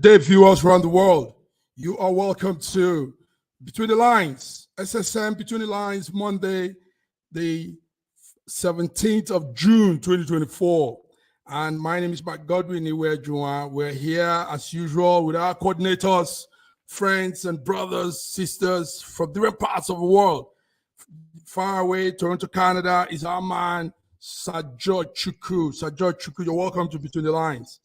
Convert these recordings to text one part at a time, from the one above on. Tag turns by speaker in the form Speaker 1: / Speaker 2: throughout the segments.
Speaker 1: day, viewers around the world. You are welcome to Between the Lines, SSM Between the Lines, Monday, the 17th of June, 2024. And my name is Mark Godwin Iwejuwa. We're here as usual with our coordinators, friends and brothers, sisters from different parts of the world. Far away, Toronto, Canada, is our man, Sir George Chukwu. Sir George Chukwu, you're welcome to Between the Lines.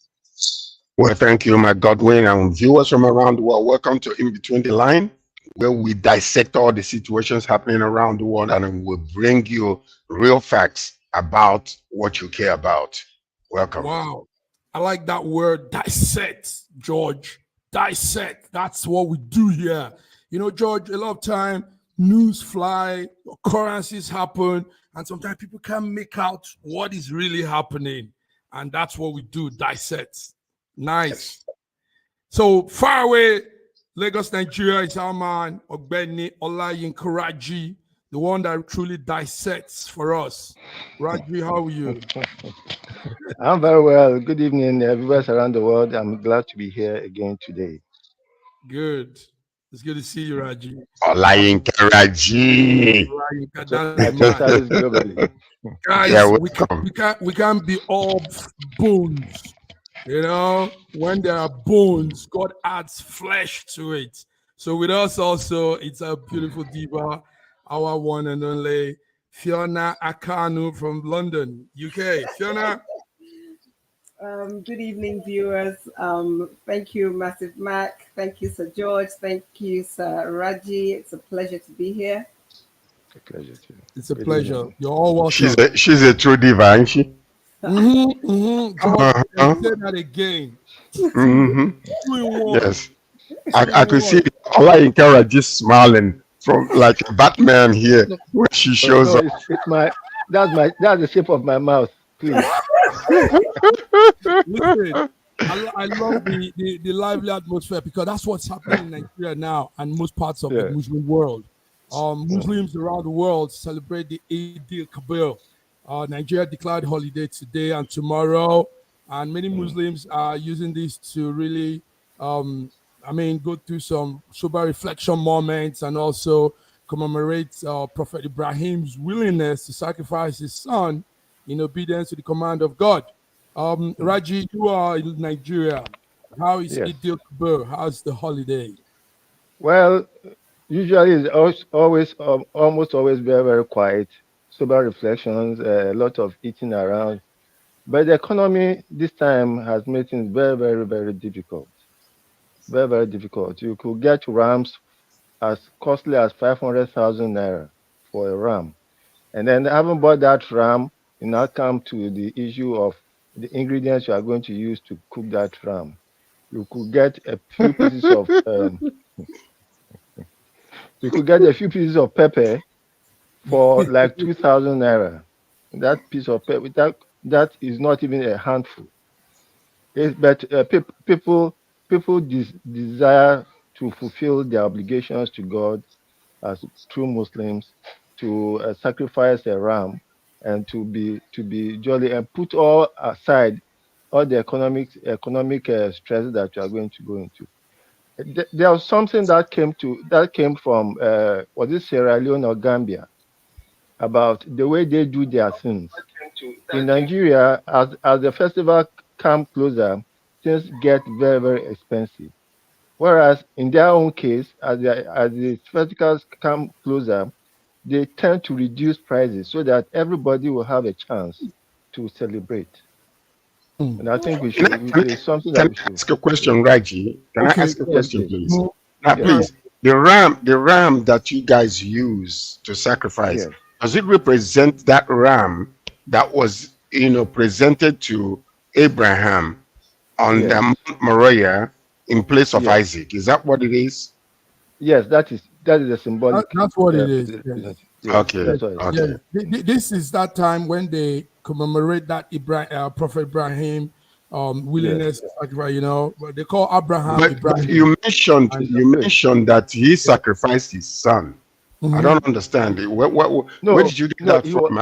Speaker 2: Well, thank you, Mark Godwin, and viewers from around the world. Welcome to In Between the Line, where we dissect all the situations happening around the world and we'll bring you real facts about what you care about. Welcome.
Speaker 1: Wow. I like that word, dissect, George. Dissect. That's what we do here. You know, George, a lot of time news fly, occurrences happen, and sometimes people can't make out what is really happening. And that's what we do, dissect. Nice. So far away, Lagos, Nigeria is our man, Ogbeni Olayinka Raji, the one that truly dissects for us. Raji, how are you?
Speaker 3: I'm very well. Good evening, viewers around the world. I'm glad to be here again today.
Speaker 1: Good. It's good to see you, Raji.
Speaker 2: Olayinka Raji.
Speaker 1: Guys,
Speaker 2: yeah,
Speaker 1: we can't be all bones. You know, when there are bones, God adds flesh to it. So with us also, it's a beautiful diva, our one and only Fiona Akanu from London, UK. Fiona.
Speaker 4: Good evening, viewers. Thank you, Massive Mac. Thank you, Sir George. Thank you, Sir Raji. It's a pleasure to be here.
Speaker 3: A pleasure too.
Speaker 1: It's a pleasure. You're all welcome.
Speaker 2: She's a true diva, ain't she?
Speaker 1: George, say that again.
Speaker 2: Yes. I could see Olayinka Raji smiling from like a Batman here when she shows up.
Speaker 3: That's the shape of my mouth, please.
Speaker 1: Listen, I love the lively atmosphere because that's what's happening in Nigeria now and most parts of the Muslim world. Muslims around the world celebrate the Eid al-Kabir. Nigeria declared holiday today and tomorrow, and many Muslims are using this to really, go through some sober reflection moments and also commemorate Prophet Ibrahim's willingness to sacrifice his son in obedience to the command of God. Raji, you are in Nigeria. How is Eid al-Kabir? How's the holiday?
Speaker 3: Well, usually it's almost always very, very quiet. Sober reflections, a lot of eating around. But the economy this time has made things very, very, very difficult. Very, very difficult. You could get rams as costly as 500,000 naira for a ram. And then having bought that ram, you now come to the issue of the ingredients you are going to use to cook that ram. You could get a few pieces of pepper for like 2,000 naira. That piece of pepper, that is not even a handful. But people desire to fulfill their obligations to God as true Muslims, to sacrifice a ram and to be jolly and put all aside all the economic stress that you are going to go into. There was something that came from was it Sierra Leone or Gambia about the way they do their things. In Nigeria, as the festival comes closer, things get very, very expensive. Whereas in their own case, as the festivals come closer, they tend to reduce prices so that everybody will have a chance to celebrate. And I think we should. It's something that we should.
Speaker 2: Ask a question, Raji? Can I ask a question, please? Now, please, the ram that you guys use to sacrifice, does it represent that ram that was, presented to Abraham on the Mount Moriah in place of Isaac? Is that what it is?
Speaker 3: Yes, that is a symbolic.
Speaker 1: That's what it is.
Speaker 2: Okay.
Speaker 1: This is that time when they commemorate that Prophet Ibrahim willingness to sacrifice. But they call Abraham.
Speaker 2: But you mentioned that he sacrificed his son. I don't understand it. Where did you get that from?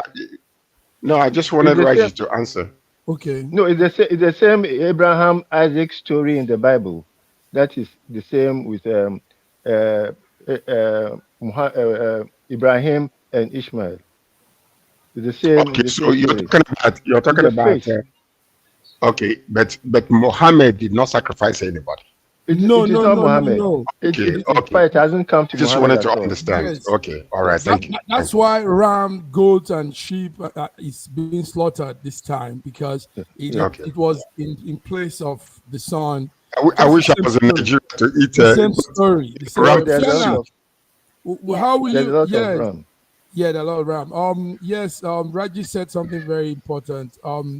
Speaker 2: No, I just wanted Raji to answer.
Speaker 1: Okay.
Speaker 3: No, it's the same Abraham Isaac story in the Bible. That is the same with Ibrahim and Ishmael. It's the same.
Speaker 2: Okay,
Speaker 3: The
Speaker 2: so
Speaker 3: same story.
Speaker 2: you're
Speaker 3: It's
Speaker 2: talking
Speaker 3: a
Speaker 2: about
Speaker 3: faith.
Speaker 2: okay, but Muhammad did not sacrifice anybody.
Speaker 1: No,
Speaker 3: It is
Speaker 1: no,
Speaker 3: not
Speaker 1: no, no,
Speaker 3: Muhammad.
Speaker 1: no.
Speaker 2: Okay,
Speaker 3: So
Speaker 2: okay.
Speaker 3: far, it hasn't come to
Speaker 2: I just
Speaker 3: Muhammad
Speaker 2: wanted to
Speaker 3: at all.
Speaker 2: understand.
Speaker 1: Yes.
Speaker 2: Okay, all right,
Speaker 3: Yes.
Speaker 2: thank you.
Speaker 1: That's why ram, goat, and sheep is being slaughtered this time, because
Speaker 3: Yes.
Speaker 2: Okay.
Speaker 1: it was in place of the son.
Speaker 2: I
Speaker 1: Just the
Speaker 2: wish I
Speaker 1: same
Speaker 2: was in
Speaker 1: story.
Speaker 2: Nigeria to eat
Speaker 1: The same story. The same
Speaker 3: Oh,
Speaker 2: ram
Speaker 1: story.
Speaker 3: there's a lot
Speaker 1: Fiona,
Speaker 2: soup.
Speaker 3: of
Speaker 4: Yeah.
Speaker 1: how will
Speaker 3: there's a
Speaker 1: you?
Speaker 3: lot of
Speaker 1: Yes.
Speaker 3: ram.
Speaker 1: Yeah, the Lord Ram. Yes, Raji said something very important.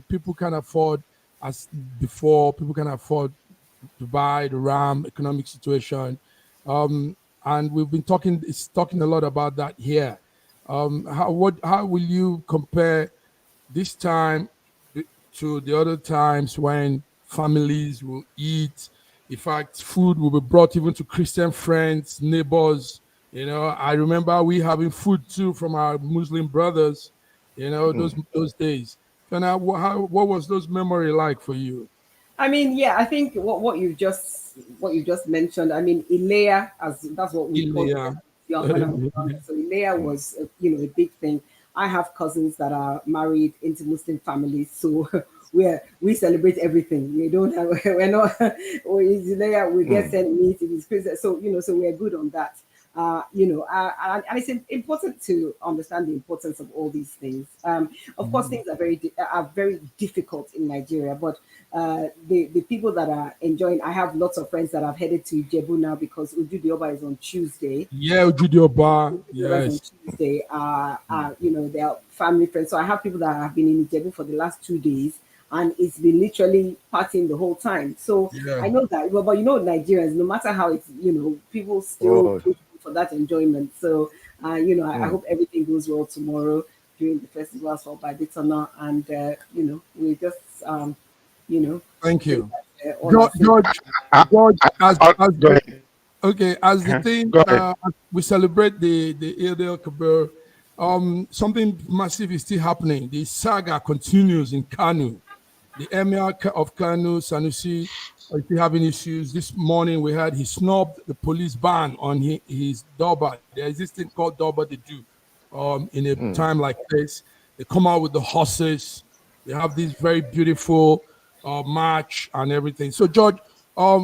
Speaker 1: People can afford, as before, people can afford to buy the Ram economic situation. And we've been talking a lot about that here. How will you compare this time to the other times when families will eat? In fact, food will be brought even to Christian friends, neighbors. I remember we having food too from our Muslim brothers.
Speaker 3: Mm.
Speaker 1: Those days. Fana, what was those memory like for you?
Speaker 4: I mean, yeah, I think what you just mentioned. I mean, Ilea, as that's what we called it
Speaker 1: Yeah.
Speaker 4: when I was younger. So Ilea was, a big thing. I have cousins that are married into Muslim families, so we celebrate everything. We don't have we're not it's Ilea, we get
Speaker 3: Mm.
Speaker 4: sent meat. It is Christmas, so so we're good on that. And it's important to understand the importance of all these things. Of course, things are very difficult in Nigeria, but the people that are enjoying, I have lots of friends that have headed to Jebu now because Ujudioba is on Tuesday.
Speaker 1: Yeah, Judio Bar.
Speaker 4: Whereas on
Speaker 1: Yes.
Speaker 4: Tuesday, they are family friends. So I have people that have been in Ijebu for the last 2 days, and it's been literally partying the whole time. So
Speaker 1: Yeah.
Speaker 4: I know that, well, but Nigerians, no matter how it's, people still
Speaker 3: Oh.
Speaker 4: push for that enjoyment. So, I
Speaker 3: Mm.
Speaker 4: hope everything goes well tomorrow during the festival as well by the tunnel, and we just,
Speaker 1: Thank
Speaker 4: pray
Speaker 1: you.
Speaker 4: that all our sins.
Speaker 2: I,
Speaker 1: George, as
Speaker 2: go ahead.
Speaker 1: okay, as the thing,
Speaker 2: Go ahead.
Speaker 1: as we celebrate the Eid al-Kabir, something massive is still happening. The saga continues in Kanu. The Emir of Kanu, Sanusi, is still having issues. This morning we heard he snubbed the police ban on his Doba. There is this thing called Doba they do. In a
Speaker 3: Mm.
Speaker 1: time like this, they come out with the horses. They have this very beautiful march and everything. So, George,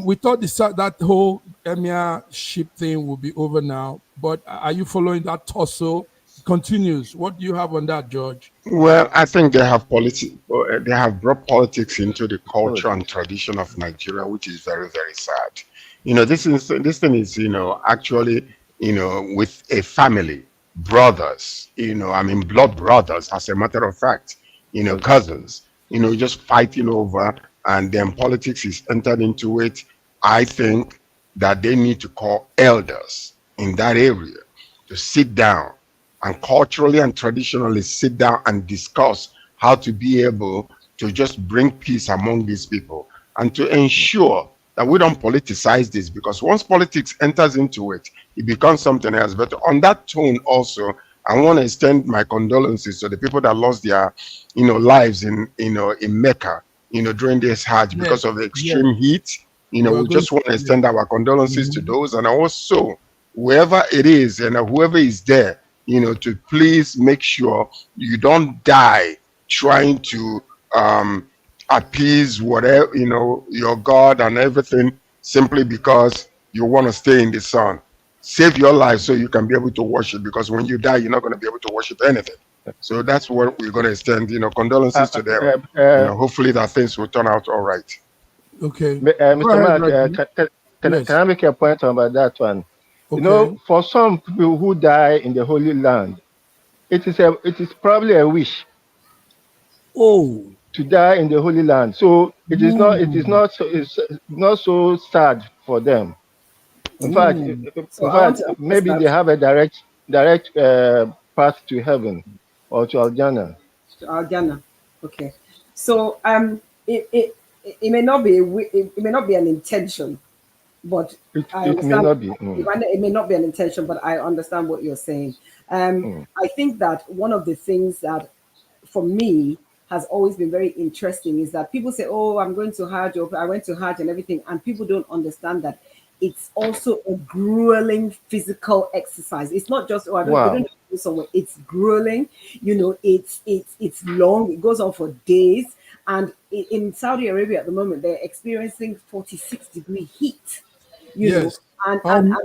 Speaker 1: we thought that whole Emir ship thing will be over now, but are you following that tussle? It continues. What do you have on that, George?
Speaker 2: Well, I think they have brought politics into the culture and
Speaker 3: Politics.
Speaker 2: tradition of Nigeria, which is very, very sad. This thing is, actually, with a family, brothers, I mean, blood brothers, as a matter of fact,
Speaker 3: Cousins.
Speaker 2: cousins, just fighting over, and then politics is entered into it. I think that they need to call elders in that area to sit down and culturally and traditionally sit down and discuss how to be able to just bring peace among these people and to ensure that we don't politicize this, because once politics enters into it, it becomes something else. But on that tone also, I want to extend my condolences to the people that lost their lives in Mecca during this Hajj
Speaker 1: Yes,
Speaker 2: because of the
Speaker 1: yes.
Speaker 2: extreme heat.
Speaker 1: We're
Speaker 2: We
Speaker 1: going
Speaker 2: just
Speaker 1: to
Speaker 2: want to
Speaker 1: yes.
Speaker 2: extend our condolences to
Speaker 1: Mhm.
Speaker 2: those, and also whoever it is and whoever is there, to please make sure you don't die trying to appease whatever, your God and everything, simply because you want to stay in the sun. Save your life so you can be able to worship, because when you die, you're not going to be able to worship anything. So that's what we're going to extend,
Speaker 3: Uh,
Speaker 2: condolences to them.
Speaker 3: uh, uh,
Speaker 2: Hopefully that things will turn out all right.
Speaker 1: Okay. Go
Speaker 3: Mr.
Speaker 1: ahead,
Speaker 3: Mark,
Speaker 1: Reggie.
Speaker 3: can
Speaker 1: Yes.
Speaker 3: I make a point about that one?
Speaker 1: Okay.
Speaker 3: For some people who die in the Holy Land, it is probably a wish
Speaker 1: Oh.
Speaker 3: to die in the Holy Land. So
Speaker 1: Ooh.
Speaker 3: it's not so sad for them. In fact,
Speaker 1: Ooh.
Speaker 4: So I want to address
Speaker 3: maybe they
Speaker 4: that.
Speaker 3: have a direct path to heaven or to Aljana.
Speaker 4: Ghana. Okay. So it may not be it may not be an intention, but I
Speaker 3: It may
Speaker 4: understand.
Speaker 3: not be.
Speaker 4: It may not be an intention, but I understand what you're saying.
Speaker 3: Mm,
Speaker 4: I think that one of the things that, for me, has always been very interesting is that people say, oh, I'm going to Hajj, or I went to Hajj and everything, and people don't understand that it's also a grueling physical exercise. It's not just, oh, we don't go somewhere. It's grueling, it's long, it goes on for days. And in Saudi Arabia at the moment, they're experiencing 46-degree heat,
Speaker 1: yes.
Speaker 4: And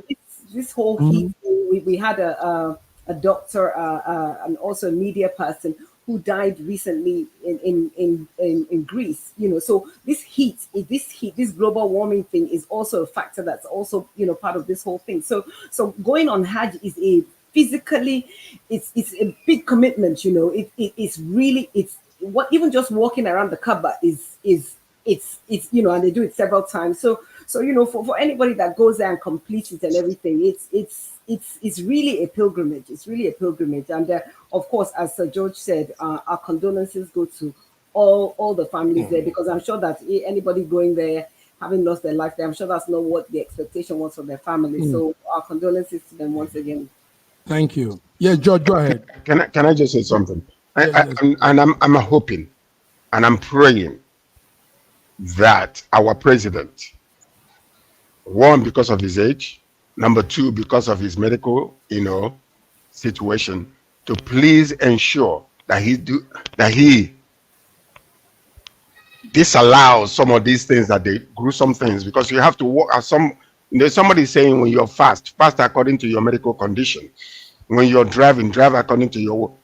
Speaker 4: this whole heat, we had a doctor and also a media person who died recently in Greece. So this global warming thing is also a factor that's also part of this whole thing. So going on Hajj is a physically, it's a big commitment. It's really, it's what, even just walking around the Kaaba is it's and they do it several times. So for anybody that goes there and completes it and everything, it's really a pilgrimage. It's really a pilgrimage. And of course, as Sir George said, our condolences go to all the families there, because I'm sure that anybody going there having lost their life there, I'm sure that's not what the expectation was for their family. So our condolences to them once again.
Speaker 1: Thank you. Yeah, George, go ahead.
Speaker 2: Can I just say something?
Speaker 1: Yes.
Speaker 2: I'm hoping and I'm praying that our president, one, because of his age, number two, because of his medical situation, to please ensure that he disallows some of these things, that they gruesome things, because you have to walk as there's somebody saying, when you're fast according to your medical condition. When you're driving, drive according to your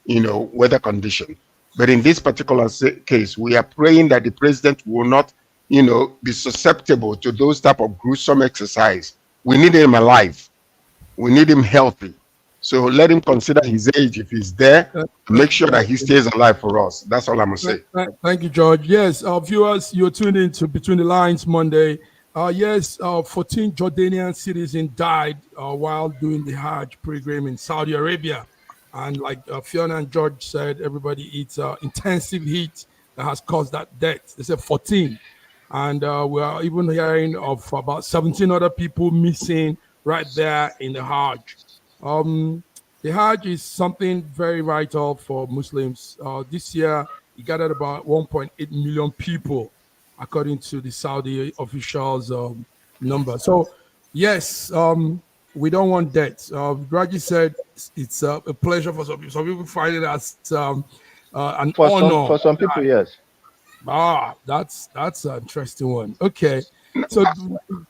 Speaker 2: weather condition. But in this particular case, we are praying that the president will not be susceptible to those type of gruesome exercise. We need him alive. We need him healthy. So let him consider his age if he's there, to make sure that he stays alive for us. That's all I'm going to say.
Speaker 1: Thank you, George. Yes, viewers, you're tuned into Between the Lines Monday. 14 Jordanian citizens died while doing the Hajj pilgrim in Saudi Arabia. And like Fiona and George said, everybody, it's intensive heat that has caused that death. They said 14. And we are even hearing of about 17 other people missing right there in the Hajj. The Hajj is something very vital for Muslims. This year, it gathered about 1.8 million people, according to the Saudi officials' number. So, yes, we don't want that. Raji said it's a pleasure for some people. Some people find it as an honor.
Speaker 3: For some people, yes.
Speaker 1: That's an interesting one. Okay. So,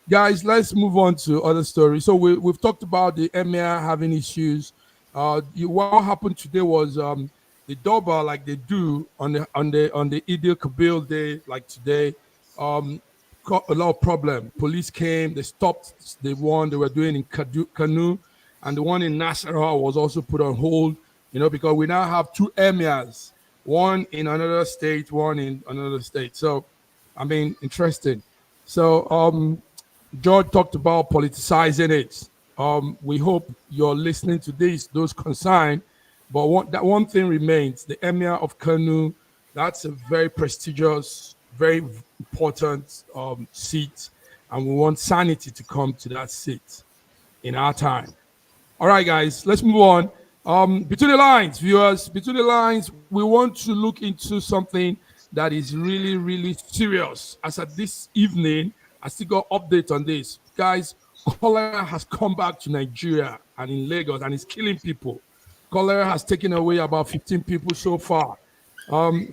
Speaker 1: guys, let's move on to other stories. So we've talked about the emir having issues. What happened today was the Doba, like they do on the Eid al-Kabir day, like today, got a lot of problem. Police came, they stopped the one they were doing in Kanu, and the one in Nasarawa was also put on hold. Because we now have two emirs, one in another state, one in another state. So, I mean, interesting. So, George talked about politicizing it. We hope you're listening to those concerned. But one thing remains: the Emir of Kanu. That's a very prestigious, very important seat, and we want sanity to come to that seat in our time. All right, guys, let's move on. Between the lines, viewers, between the lines, we want to look into something that is really, really serious. As at this evening, I still got update on this. Guys, cholera has come back to Nigeria and in Lagos, and it's killing people. Cholera has taken away about 15 people so far.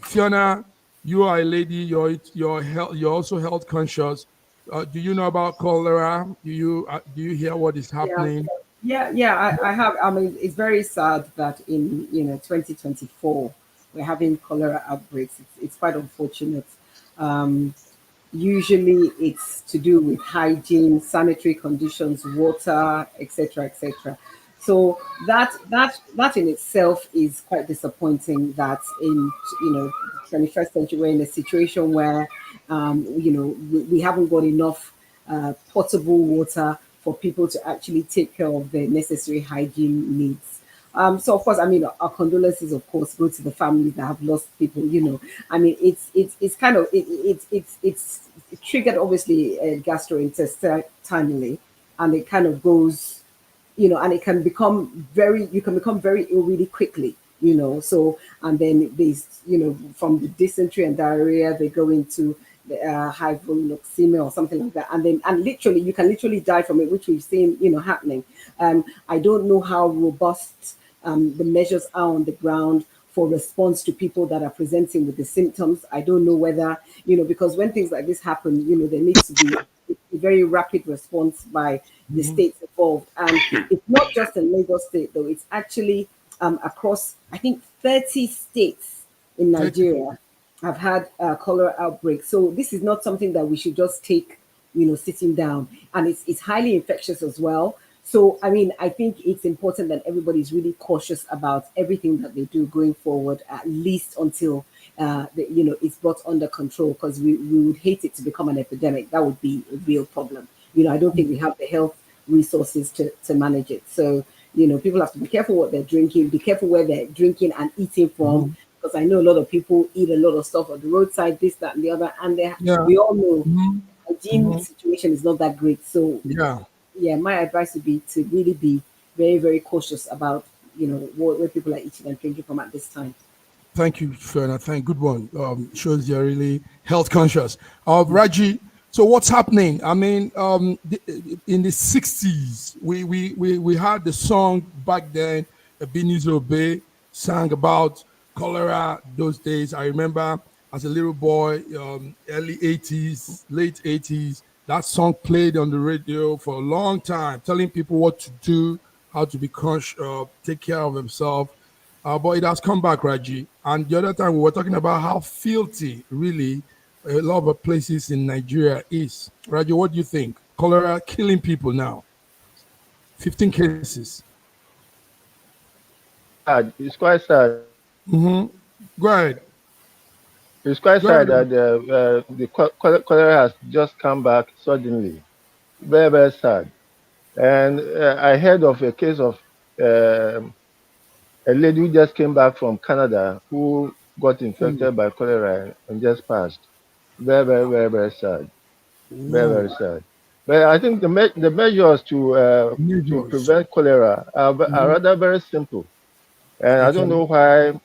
Speaker 1: Fiona, you are a lady. You're also health conscious. Do you know about cholera? Do you hear what is happening?
Speaker 4: Yeah, I have. I mean, it's very sad that in 2024 we're having cholera outbreaks. It's quite unfortunate. Usually it's to do with hygiene, sanitary conditions, water, etc., etc. So that in itself is quite disappointing. That in the 21st century we're in a situation where we haven't got enough potable water for people to actually take care of the necessary hygiene needs. So of course, I mean, our condolences, of course, go to the families that have lost people. I mean, it's kind of it's triggered obviously gastrointestinally, and it kind of goes, and it can become you can become very ill really quickly. So, and then from the dysentery and diarrhea, they go into the hypoxemia or something like that, and literally you can literally die from it, which we've seen happening. I don't know how robust the measures are on the ground for response to people that are presenting with the symptoms. I don't know whether because when things like this happen, there needs to be a very rapid response by the states involved, and it's not just in Lagos State though. It's actually across, I think, 30 states in Nigeria have had cholera outbreaks. So this is not something that we should just take, sitting down. And it's highly infectious as well. So, I mean, I think it's important that everybody's really cautious about everything that they do going forward, at least until, it's brought under control, because we would hate it to become an epidemic. That would be a real problem. I don't think we have the health resources to manage it. So, people have to be careful what they're drinking, be careful where they're drinking and eating from, because I know a lot of people eat a lot of stuff on the roadside, this, that, and the other, and we all know hygiene situation is not that great. So my advice would be to really be very, very cautious about where people are eating and drinking from at this time.
Speaker 1: Thank you, Fiona. Good one. Shows you're really health conscious. Raji, so what's happening? I mean, in the 60s, we had the song back then, Ebenezer Obey sang about cholera those days. I remember as a little boy, early 80s, late 80s, that song played on the radio for a long time, telling people what to do, how to be take care of themselves. But it has come back, Raji. And the other time we were talking about how filthy, really, a lot of places in Nigeria is. Raji, what do you think? Cholera killing people now. 15 cases.
Speaker 3: It's quite sad.
Speaker 1: Go ahead.
Speaker 3: It's quite sad that the cholera has just come back suddenly. Very, very sad. And I heard of a case of a lady who just came back from Canada who got infected by cholera and just passed. Very, very, very, very sad. Very, very sad. But I think the measures to prevent cholera are rather very simple. And I don't know why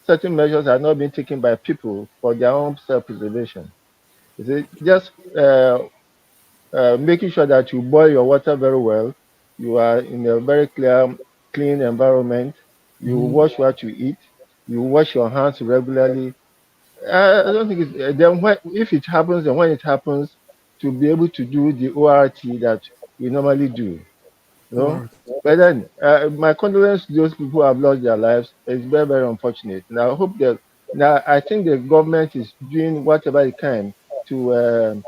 Speaker 3: certain measures are not being taken by people for their own self-preservation. Just making sure that you boil your water very well, you are in a very clean environment, you wash what you eat, you wash your hands regularly. I don't think it's then if it happens and when it happens, to be able to do the ORT that we normally do. But then my condolences to those people who have lost their lives. It's very, very unfortunate. And I hope that I think the government is doing whatever it can to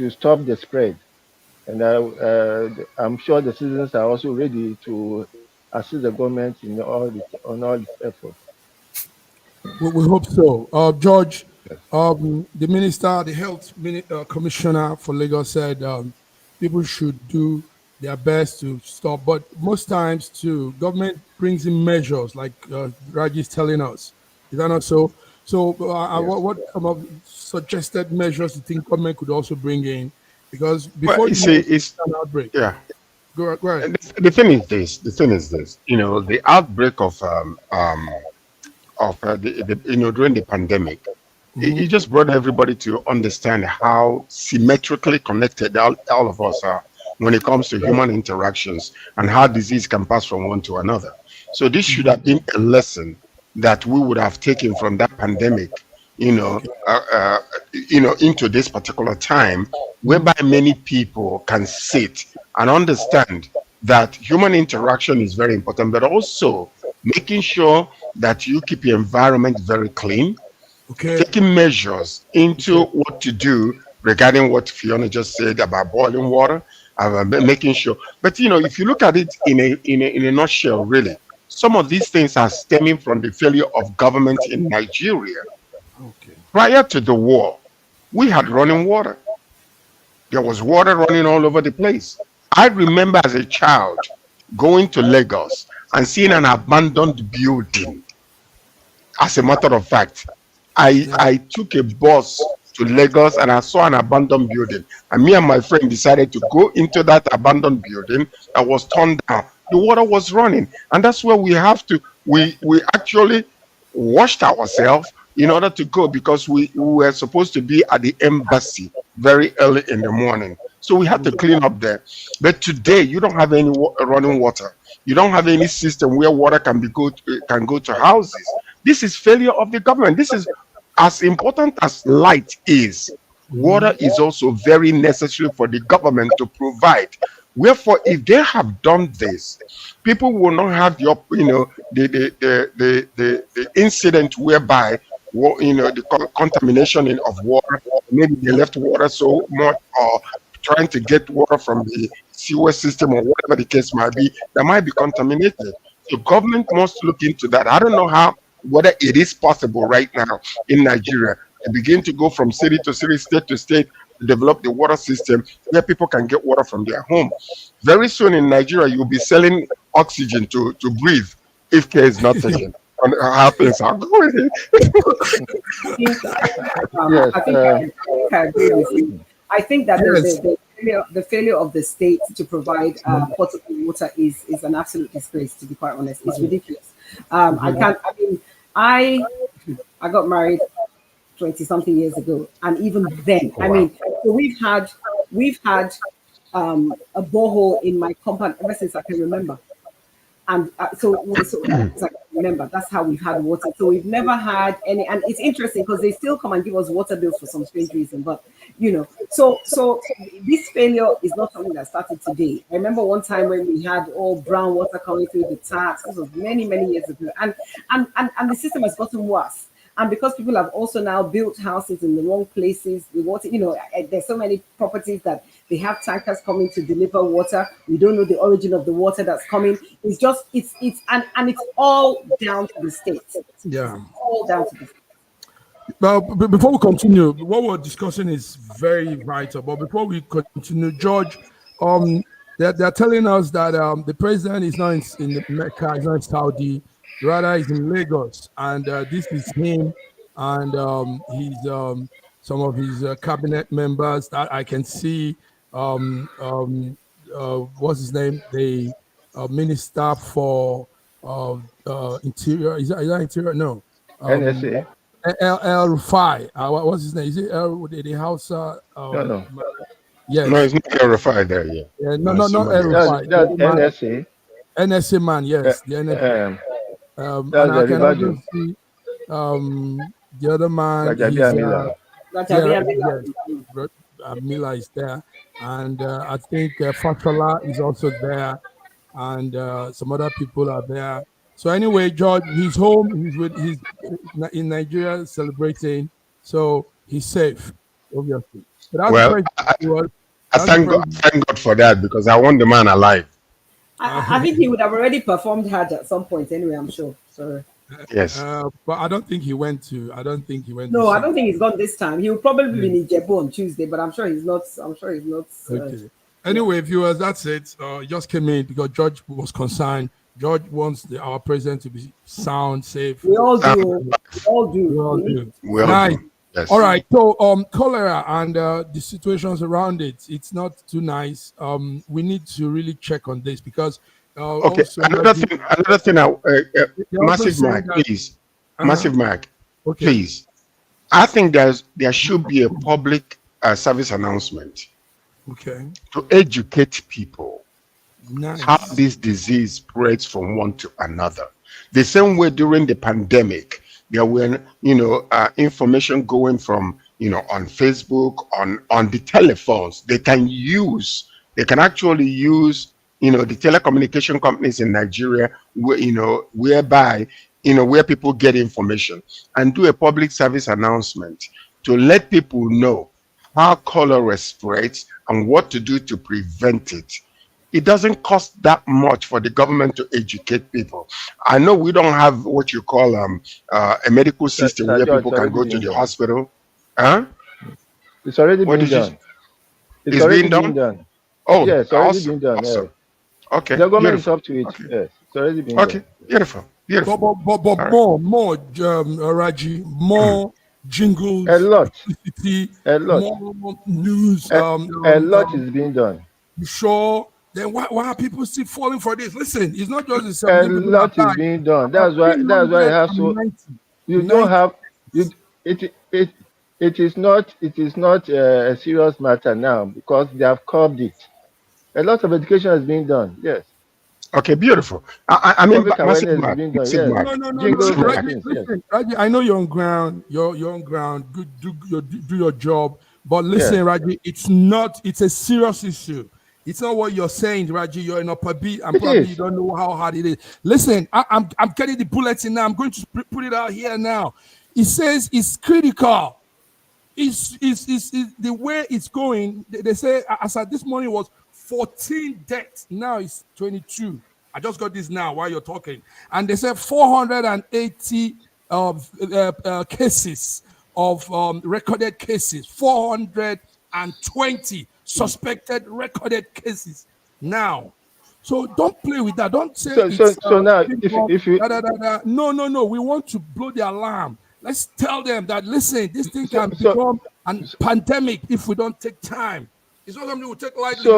Speaker 3: stop the spread. And I'm sure the citizens are also ready to assist the government in on all its efforts.
Speaker 1: We hope so. George, the minister, the health commissioner for Lagos said people should do their best to stop. But most times, too, government brings in measures like Raji is telling us. Is that not so? So what some of suggested measures you think government could also bring in? Because before
Speaker 2: it's
Speaker 1: an outbreak.
Speaker 2: Yeah.
Speaker 1: Go ahead.
Speaker 2: The thing is this. The outbreak of during the pandemic, it just brought everybody to understand how symmetrically connected all of us are when it comes to human interactions and how disease can pass from one to another. So this should have been a lesson that we would have taken from that pandemic, into this particular time, whereby many people can sit and understand that human interaction is very important, but also making sure that you keep your environment very clean, taking measures into what to do regarding what Fiona just said about boiling water, making sure. But if you look at it in a nutshell, really, some of these things are stemming from the failure of government in Nigeria. Prior to the war, we had running water. There was water running all over the place. I remember as a child going to Lagos and seeing an abandoned building. As a matter of fact, I took a bus to Lagos and I saw an abandoned building. And me and my friend decided to go into that abandoned building that was torn down the water was running. And that's where we have to, we actually washed ourselves in order to go, because we were supposed to be at the embassy very early in the morning. So we had to clean up there. But today, you don't have any running water. You don't have any system where water can go to houses. This is failure of the government. This is as important as light is. Water is also very necessary for the government to provide. Wherefore, if they have done this, people will not have the incident whereby the contamination of water. Maybe they left water so much, or trying to get water from the sewer system, or whatever the case might be, that might be contaminated. The government must look into that. I don't know whether it is possible right now in Nigeria to begin to go from city to city, state to state, to develop the water system where people can get water from their home. Very soon in Nigeria, you'll be selling oxygen to breathe if care is not taken on how things are going.
Speaker 4: I agree with you. I think that the failure of the state to provide potable water is an absolute disgrace, to be quite honest. It's ridiculous. I got married 20 something years ago, and even then, so we've had a borehole in my compound ever since I can remember. And so I remember, that's how we've had water. So we've never had any, and it's interesting because they still come and give us water bills for some strange reason. But so this failure is not something that started today. I remember one time when we had all brown water coming through the taps. This was many years ago, and the system has gotten worse. And because people have also now built houses in the wrong places, the water, there's so many properties that they have tankers coming to deliver water. We don't know the origin of the water that's coming. It's just, it's all down to the state.
Speaker 1: Yeah.
Speaker 4: It's all down to the state.
Speaker 1: Well, before we continue, what we're discussing is very vital. But before we continue, George, they're telling us that the president is not in Mecca, he's not in Saudi. Rather, he's in Lagos, and this is him and he's some of his cabinet members that I can see. What's his name? The minister for interior. Is that interior? No.
Speaker 3: NSA.
Speaker 1: El Rufai. What's his name? Is it the house?
Speaker 3: No.
Speaker 2: Yes. No, it's not El Rufai there. Yeah.
Speaker 1: No, not El Rufai.
Speaker 3: That's NSA.
Speaker 1: NSA man. Yes. The NSA. And I can also see the other man. Mila is there, and I think Fashola is also there, and some other people are there. So anyway, George, he's home. He's in Nigeria celebrating, so he's safe, obviously.
Speaker 2: Well, I thank God for that, because I want the man alive.
Speaker 4: I think he would have already performed Hajj at some point anyway, I'm sure. So
Speaker 2: yes.
Speaker 1: But I don't think he went to. No,
Speaker 4: I don't think he's gone this time. He will probably be in Ijebu on Tuesday, but I'm sure he's not.
Speaker 1: Okay. Anyway, viewers, that's it. Just came in because George was concerned. George wants our president to be sound, safe.
Speaker 4: We all do. We all do.
Speaker 1: Nice. Yes. All right. So, cholera and the situations around it, it's not too nice. We need to really check on this because.
Speaker 2: Okay. Another thing. Massive Mike, please. Massive Mike, please. I think there should be a public service announcement.
Speaker 1: Okay.
Speaker 2: To educate people.
Speaker 1: Nice.
Speaker 2: How this disease spreads from one to another. The same way during the pandemic. There were, information going from, on Facebook, on the telephones. They can actually use, the telecommunication companies in Nigeria, whereby, where people get information, and do a public service announcement to let people know how cholera spreads and what to do to prevent it. It doesn't cost that much for the government to educate people. I know we don't have what you call a medical system where people can go to the hospital. Huh?
Speaker 3: It's already been done.
Speaker 2: It's being done? Oh,
Speaker 3: yes, it's already been done.
Speaker 2: Awesome.
Speaker 3: Yeah.
Speaker 2: Okay.
Speaker 3: The government is up to it. Okay. Yes, it's already been done.
Speaker 2: Okay, beautiful.
Speaker 1: But more, Raji, more jingles.
Speaker 3: A lot.
Speaker 1: More news.
Speaker 3: A lot is being done.
Speaker 1: You sure then why are people still falling for this? Listen, it's not just the
Speaker 3: A
Speaker 1: 17 people
Speaker 3: lot
Speaker 1: that
Speaker 3: is
Speaker 1: died.
Speaker 3: being done. That's why you have so you don't have you it is not a serious matter now because they have curbed it. A lot of education is being done. Yes.
Speaker 2: Okay, beautiful. I mean,
Speaker 3: Public
Speaker 2: massive
Speaker 3: awareness is
Speaker 2: mark,
Speaker 3: being done.
Speaker 2: massive
Speaker 3: Yes.
Speaker 2: mark.
Speaker 1: No.
Speaker 3: Jingles and
Speaker 1: Reggie,
Speaker 3: things.
Speaker 1: listen, Reggie, I know you're on ground. You're on ground. Good, do your job. But listen,
Speaker 3: Yes.
Speaker 1: Reggie, it's a serious issue. It's not what you're saying, Reggie. You're in upper beat, and
Speaker 3: It
Speaker 1: probably
Speaker 3: is.
Speaker 1: you don't know how hard it is. Listen, I'm getting the bulletin now. I'm going to put it out here now. It says it's critical. It's the way it's going. They say as at this morning was 14 deaths. Now it's 22. I just got this now while you're talking, and they said 480 cases of recorded cases. 420 suspected recorded cases now. So don't play with that. Don't say
Speaker 3: So now if you
Speaker 1: No. We want to blow the alarm. Let's tell them that listen, this thing can become a pandemic if we don't take time. It's not something we take lightly.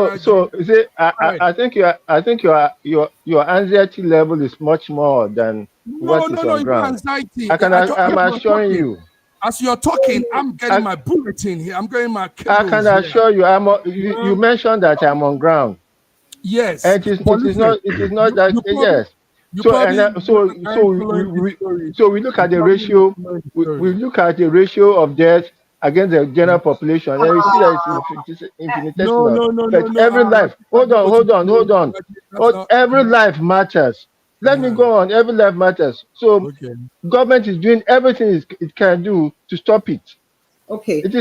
Speaker 3: I think your anxiety level is much more than what is on ground.
Speaker 1: Anxiety.
Speaker 3: I'm assuring you.
Speaker 1: As you're talking, I'm getting my bulletin here. I'm getting my cables.
Speaker 3: I can assure you. You mentioned that I'm on ground.
Speaker 1: Yes.
Speaker 3: And it is not that. Yes. So we look at the ratio. We look at the ratio of deaths against the general population, and we see that it's infinitesimal.
Speaker 1: No.
Speaker 3: Every life. Hold on. Every life matters. Let me go on. Every life matters. So government is doing everything it can do to stop it.
Speaker 4: Okay.
Speaker 3: It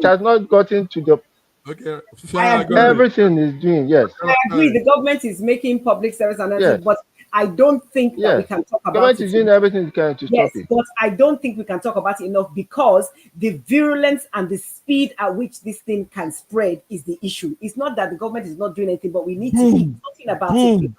Speaker 3: has not gotten to the.
Speaker 1: Okay.
Speaker 3: Everything is doing, yes.
Speaker 4: I agree. The government is making public service announcements, but I don't think that we can talk about
Speaker 3: government is doing everything it can to stop it.
Speaker 4: But I don't think we can talk about it enough because the virulence and the speed at which this thing can spread is the issue. It's not that the government is not doing anything, but we need to keep talking about it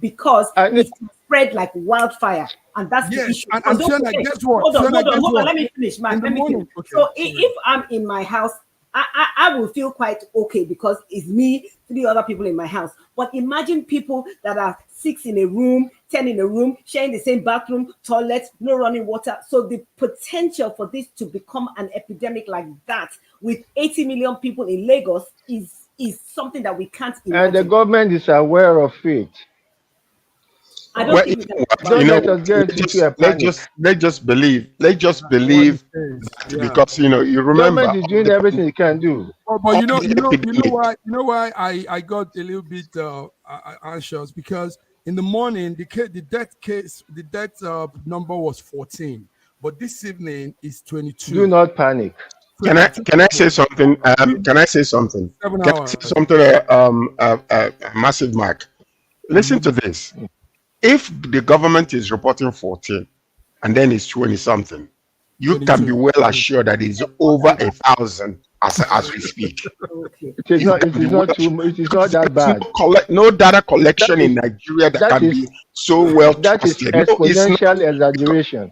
Speaker 4: because it can spread like wildfire. And that's the issue.
Speaker 1: And Fiona, guess what?
Speaker 4: Hold on. Let me finish, Mark. Let me finish. Okay, so if I'm in my house, I will feel quite okay because it's me, 3 other people in my house. But imagine people that are 6 in a room, 10 in a room, sharing the same bathroom, toilet, no running water. So the potential for this to become an epidemic like that with 80 million people in Lagos is something that we can't imagine.
Speaker 3: And the government is aware of it.
Speaker 4: I don't think
Speaker 2: let's just believe that because you remember
Speaker 3: government is doing everything it can do.
Speaker 1: But you know why I got a little bit anxious because in the morning the death number was 14, but this evening is 22.
Speaker 3: Do not panic.
Speaker 2: Can I say something? Can I say something? Massive Mark. Listen to this. If the government is reporting 14 and then it's 20 something, you can be well assured that it's over 1,000 as we speak.
Speaker 3: It is not that bad.
Speaker 2: No data collection in Nigeria that can be so well trusted.
Speaker 3: That is exponential exaggeration.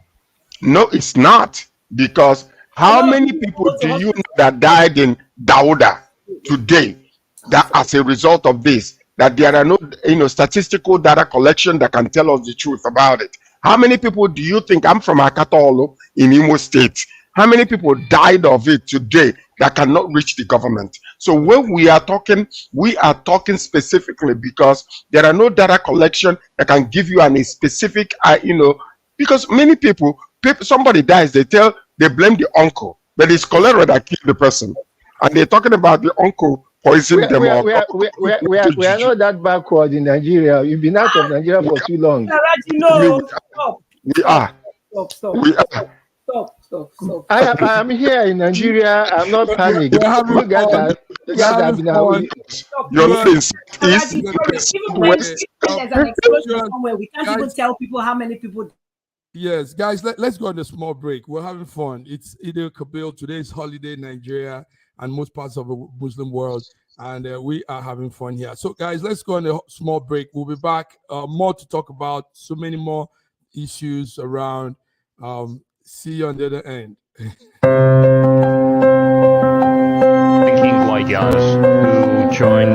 Speaker 2: No, it's not, because how many people do you know that died in Dauda today that as a result of this? That there are no statistical data collection that can tell us the truth about it. How many people do you think? I'm from Akatolo in Imo State. How many people died of it today that cannot reach the government? So when we are talking specifically because there are no data collection that can give you a specific, because many people, somebody dies, they blame the uncle, but it's cholera that killed the person. And they're talking about the uncle poisoning them.
Speaker 3: We are not that backward in Nigeria. You've been out of Nigeria for too long.
Speaker 2: We are.
Speaker 4: Stop.
Speaker 3: I am here in Nigeria. I'm not panicking. You guys have been out.
Speaker 2: You're not in East.
Speaker 4: West. There's an explosion somewhere. We can't even tell people how many people.
Speaker 1: Yes, guys, let's go on a small break. We're having fun. It's Eid al-Kabir. Today's holiday in Nigeria and most parts of the Muslim world, and we are having fun here. So, guys, let's go on a small break. We'll be back. More to talk about. So many more issues around. See you on the other end.
Speaker 5: ideas who join.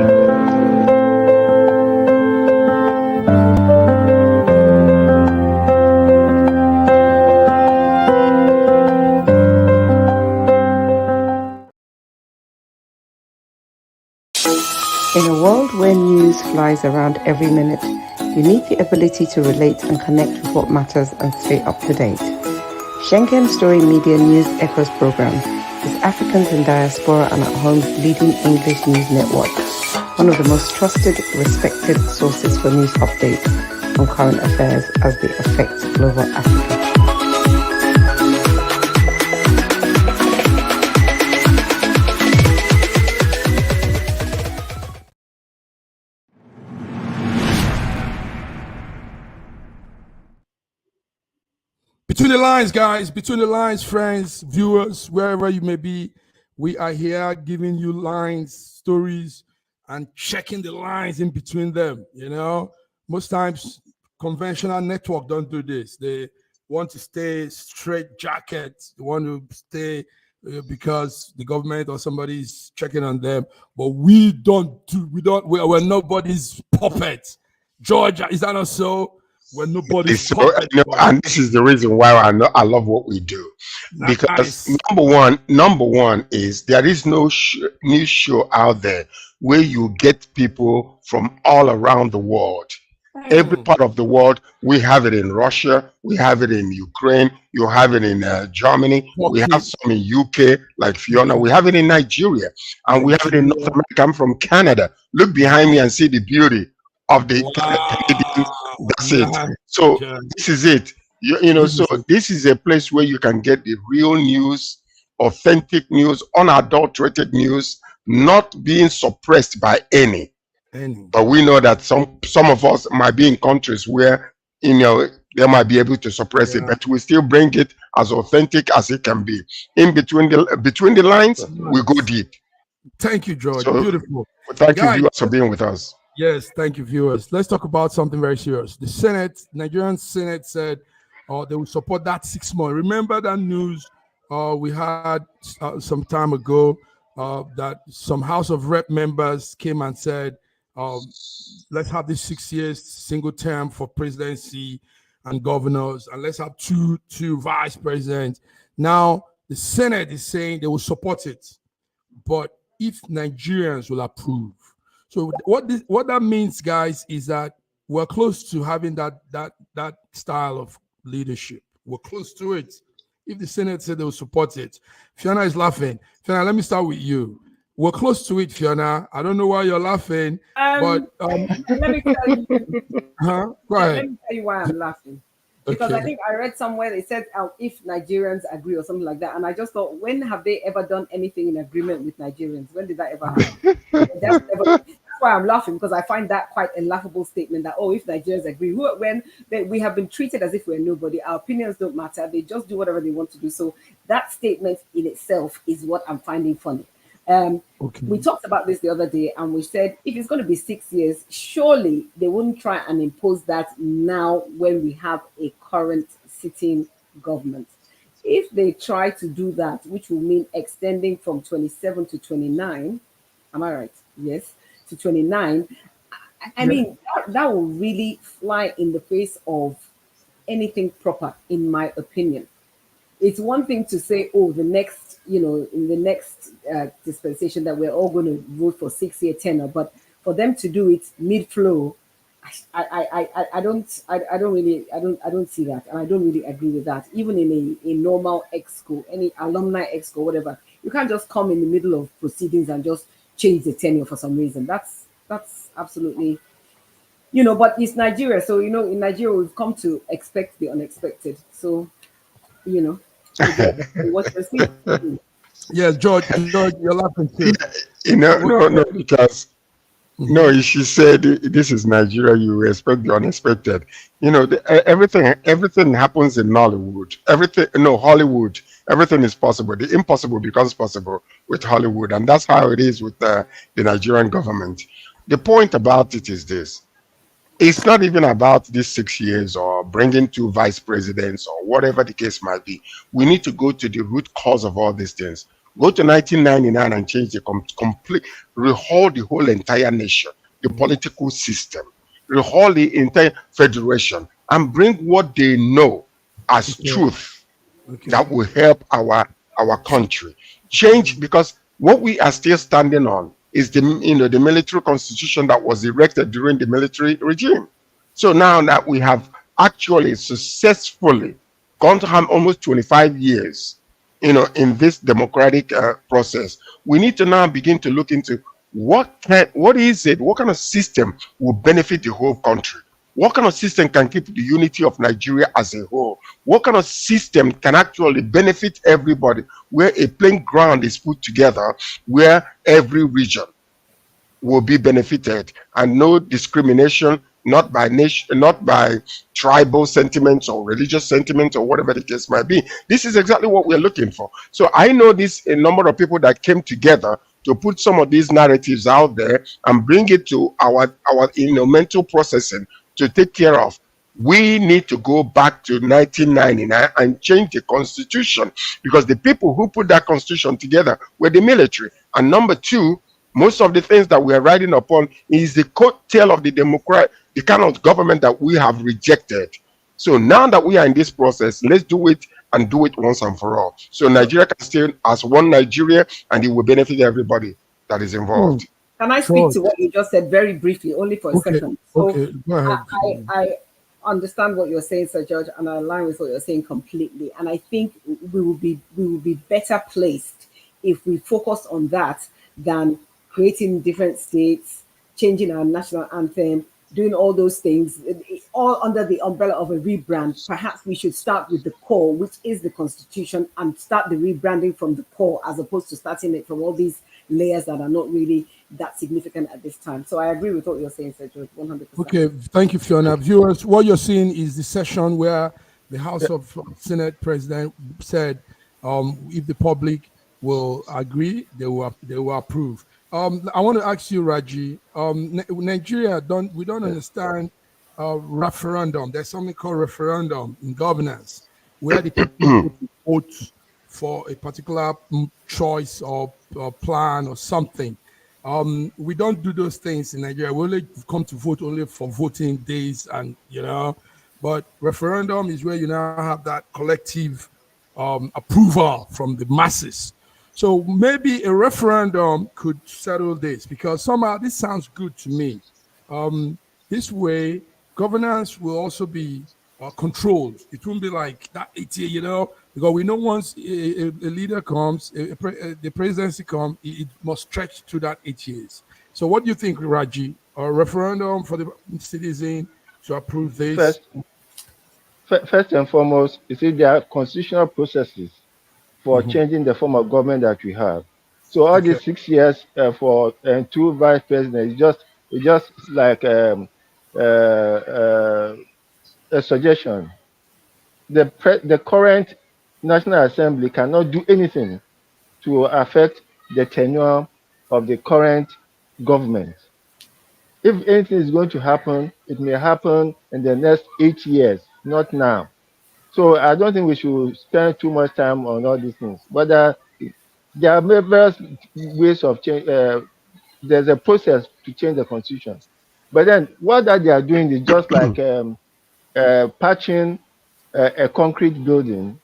Speaker 6: In a world where news flies around every minute, you need the ability to relate and connect with what matters and stay up to date. Schengen Story Media News Echoes program is Africans in Diaspora and at Home's leading English news network, one of the most trusted, respected sources for news updates on current affairs as they affect global Africa.
Speaker 1: Between the lines, guys, between the lines, friends, viewers, wherever you may be, we are here giving you lines, stories, and checking the lines in between them. You know, most times conventional network don't do this. They want to stay straight jacket. They want to stay because the government or somebody is checking on them. But we don't do. We're nobody's puppet. Georgia, is that not so? When nobody's
Speaker 2: so, and this is the reason why I love what we do, because number one is there is no news show out there where you get people from all around the world. Every part of the world. We have it in Russia, we have it in Ukraine, you have it in Germany, we have some in UK like Fiona, we have it in Nigeria, and we have it in North America. I'm from Canada. Look behind me and see the beauty of the Canadian. That's it. So this is it. This is a place where you can get the real news, authentic news, unadulterated news, not being suppressed by any. But we know that some of us might be in countries where they might be able to suppress it, but we still bring it as authentic as it can be. In between the lines, we go deep.
Speaker 1: Thank you, George. So, beautiful.
Speaker 2: Thank you, viewers, for being with us.
Speaker 1: Yes, thank you, viewers. Let's talk about something very serious. The Nigerian Senate said they will support that 6 months. Remember that news we had some time ago that some House of Rep members came and said, let's have this 6 years single term for presidency and governors, and let's have two vice presidents. Now, the Senate is saying they will support it, but if Nigerians will approve. So what that means, guys, is that we're close to having that style of leadership. We're close to it. If the Senate said they will support it. Fiona is laughing. Fiona, let me start with you. We're close to it, Fiona. I don't know why you're laughing, but
Speaker 4: let me tell you.
Speaker 1: Go ahead.
Speaker 4: Let me tell you why I'm laughing. Because I think I read somewhere they said if Nigerians agree or something like that, and I just thought, when have they ever done anything in agreement with Nigerians? When did that ever happen? That's why I'm laughing, because I find that quite a laughable statement that, if Nigerians agree, when we have been treated as if we're nobody, our opinions don't matter, they just do whatever they want to do. So that statement in itself is what I'm finding funny. We talked about this the other day, and we said if it's going to be 6 years, surely they wouldn't try and impose that now when we have a current sitting government. If they try to do that, which will mean extending from 27 to 29, am I right? Yes, to 29. I mean, that will really fly in the face of anything proper, in my opinion. It's one thing to say, the next, in the next dispensation that we're all going to vote for 6 year tenure, but for them to do it mid-flow, I don't see that, and I don't really agree with that. Even in a normal exco, any alumni exco, whatever, you can't just come in the middle of proceedings and just change the tenure for some reason. That's absolutely, but it's Nigeria, so in Nigeria we've come to expect the unexpected. So, what you're seeing.
Speaker 1: Yes, George, you're laughing too.
Speaker 2: No, because she said this is Nigeria. You expect the unexpected. Everything happens in Nollywood. Hollywood. Everything is possible. The impossible becomes possible with Hollywood, and that's how it is with the Nigerian government. The point about it is this: it's not even about these 6 years or bringing 2 vice presidents or whatever the case might be. We need to go to the root cause of all these things. Go to 1999 and change the complete, rehaul the whole entire nation, the political system, rehaul the entire federation, and bring what they know as truth that will help our country change. Because what we are still standing on is the the military constitution that was erected during the military regime. So now that we have actually successfully gone to have almost 25 years, in this democratic process, we need to now begin to look into what kind of system will benefit the whole country. What kind of system can keep the unity of Nigeria as a whole? What kind of system can actually benefit everybody, where a playing ground is put together, where every region will be benefited, and no discrimination, not by nation, not by tribal sentiments or religious sentiments or whatever the case might be. This is exactly what we're looking for. So I know a number of people that came together to put some of these narratives out there and bring it to our mental processing to take care of. We need to go back to 1999 and change the constitution, because the people who put that constitution together were the military. And number two, most of the things that we are riding upon is the coattail of the kind of government that we have rejected. So now that we are in this process, let's do it, and do it once and for all. So Nigeria can stay as one Nigeria, and it will benefit everybody that is involved.
Speaker 4: Can I speak to what you just said very briefly, only for a second? So
Speaker 1: go ahead.
Speaker 4: I understand what you're saying, Sir George, and I align with what you're saying completely. And I think we will be better placed if we focus on that than creating different states, changing our national anthem, doing all those things, all under the umbrella of a rebrand. Perhaps we should start with the core, which is the Constitution, and start the rebranding from the core, as opposed to starting it from all these layers that are not really that significant at this time. So I agree with what you're saying, Sir George, 100%.
Speaker 1: Okay, thank you, Fiona. Viewers, what you're seeing is the session where the House of Senate President said, if the public will agree, they will approve. I want to ask you, Raji. Nigeria we don't understand referendum. There's something called referendum in governance, where the people vote for a particular choice or plan or something. We don't do those things in Nigeria. We only come to vote only for voting days, and but referendum is where you now have that collective approval from the masses. So maybe a referendum could settle this, because somehow this sounds good to me. This way, governance will also be controlled. It won't be like that 80, because we know once a leader comes, the presidency comes, it must stretch to that 8 years. So what do you think, Raji? A referendum for the citizen to approve this?
Speaker 3: First and foremost, you see, there are constitutional processes for changing the form of government that we have. So all these 6 years for 2 vice presidents, it's just like a suggestion. The current National Assembly cannot do anything to affect the tenure of the current government. If anything is going to happen, it may happen in the next 8 years, not now. So I don't think we should spend too much time on all these things. But there are various ways of change. There's a process to change the constitution. But then what that they are doing is just like patching a concrete building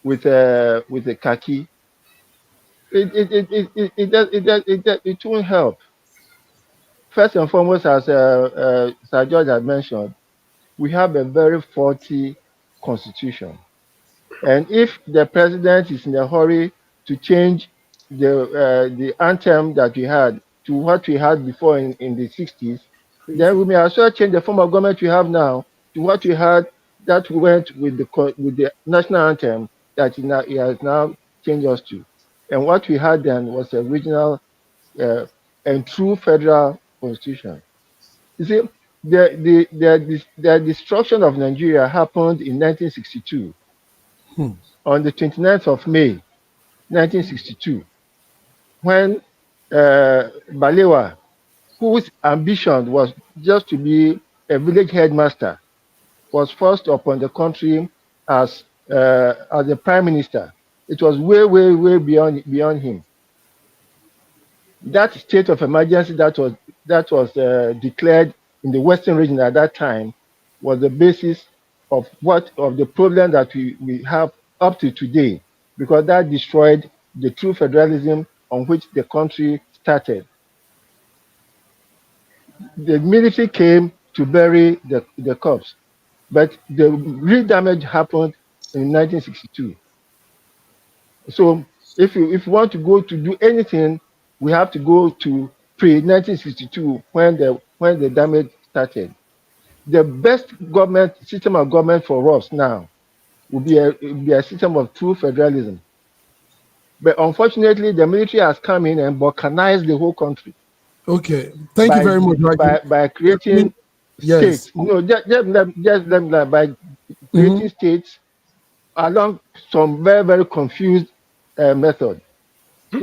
Speaker 3: with a khaki. It won't help. First and foremost, as Sir George had mentioned, we have a very faulty constitution. And if the president is in a hurry to change the anthem that we had to what we had before in the 60s, then we may as well change the form of government we have now to what we had that went with the national anthem that he has now changed us to. And what we had then was a original and true federal constitution. You see, the destruction of Nigeria happened in 1962. On the 29th of May, 1962, when Balewa, whose ambition was just to be a village headmaster, was forced upon the country as the prime minister. It was way, way, way beyond him. That state of emergency that was declared in the Western region at that time was the basis of the problem that we have up to today, because that destroyed the true federalism on which the country started. The military came to bury the corpse, but the real damage happened in 1962. So if you want to go to do anything, we have to go to pre 1962 when the damage started. The best government system of government for us now will be a system of true federalism. But unfortunately, the military has come in and balkanized the whole country
Speaker 1: Okay, thank you very much, Raji.
Speaker 3: by creating
Speaker 1: Yes.
Speaker 3: states. No, by creating states along some very, very confused method.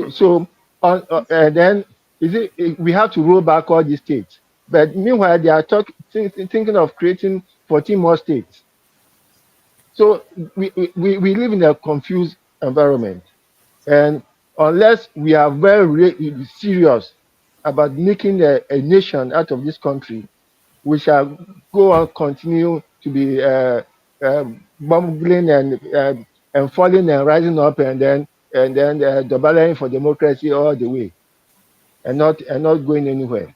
Speaker 3: So and then we have to roll back all these states. But meanwhile, they are thinking of creating 14 more states. So we live in a confused environment. And unless we are very serious about making a nation out of this country, we shall go on continue to be bumbling and falling and rising up and then battling for democracy all the way, and not going anywhere.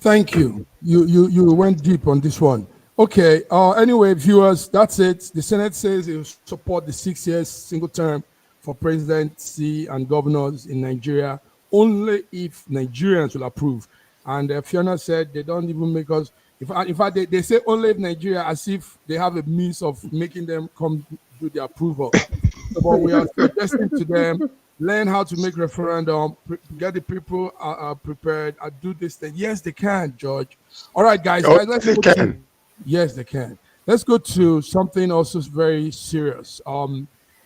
Speaker 1: Thank you. You went deep on this one. Okay. Anyway, viewers, that's it. The Senate says it will support the 6 years single term for presidency and governors in Nigeria only if Nigerians will approve. And Fiona said they don't even make us. In fact, they say only if Nigeria, as if they have a means of making them come do the approval. But we are suggesting to them, learn how to make referendum, get the people prepared, do this thing. Yes, they can, George. All right, guys. Let's
Speaker 2: they can.
Speaker 1: Yes, they can. Let's go to something also very serious.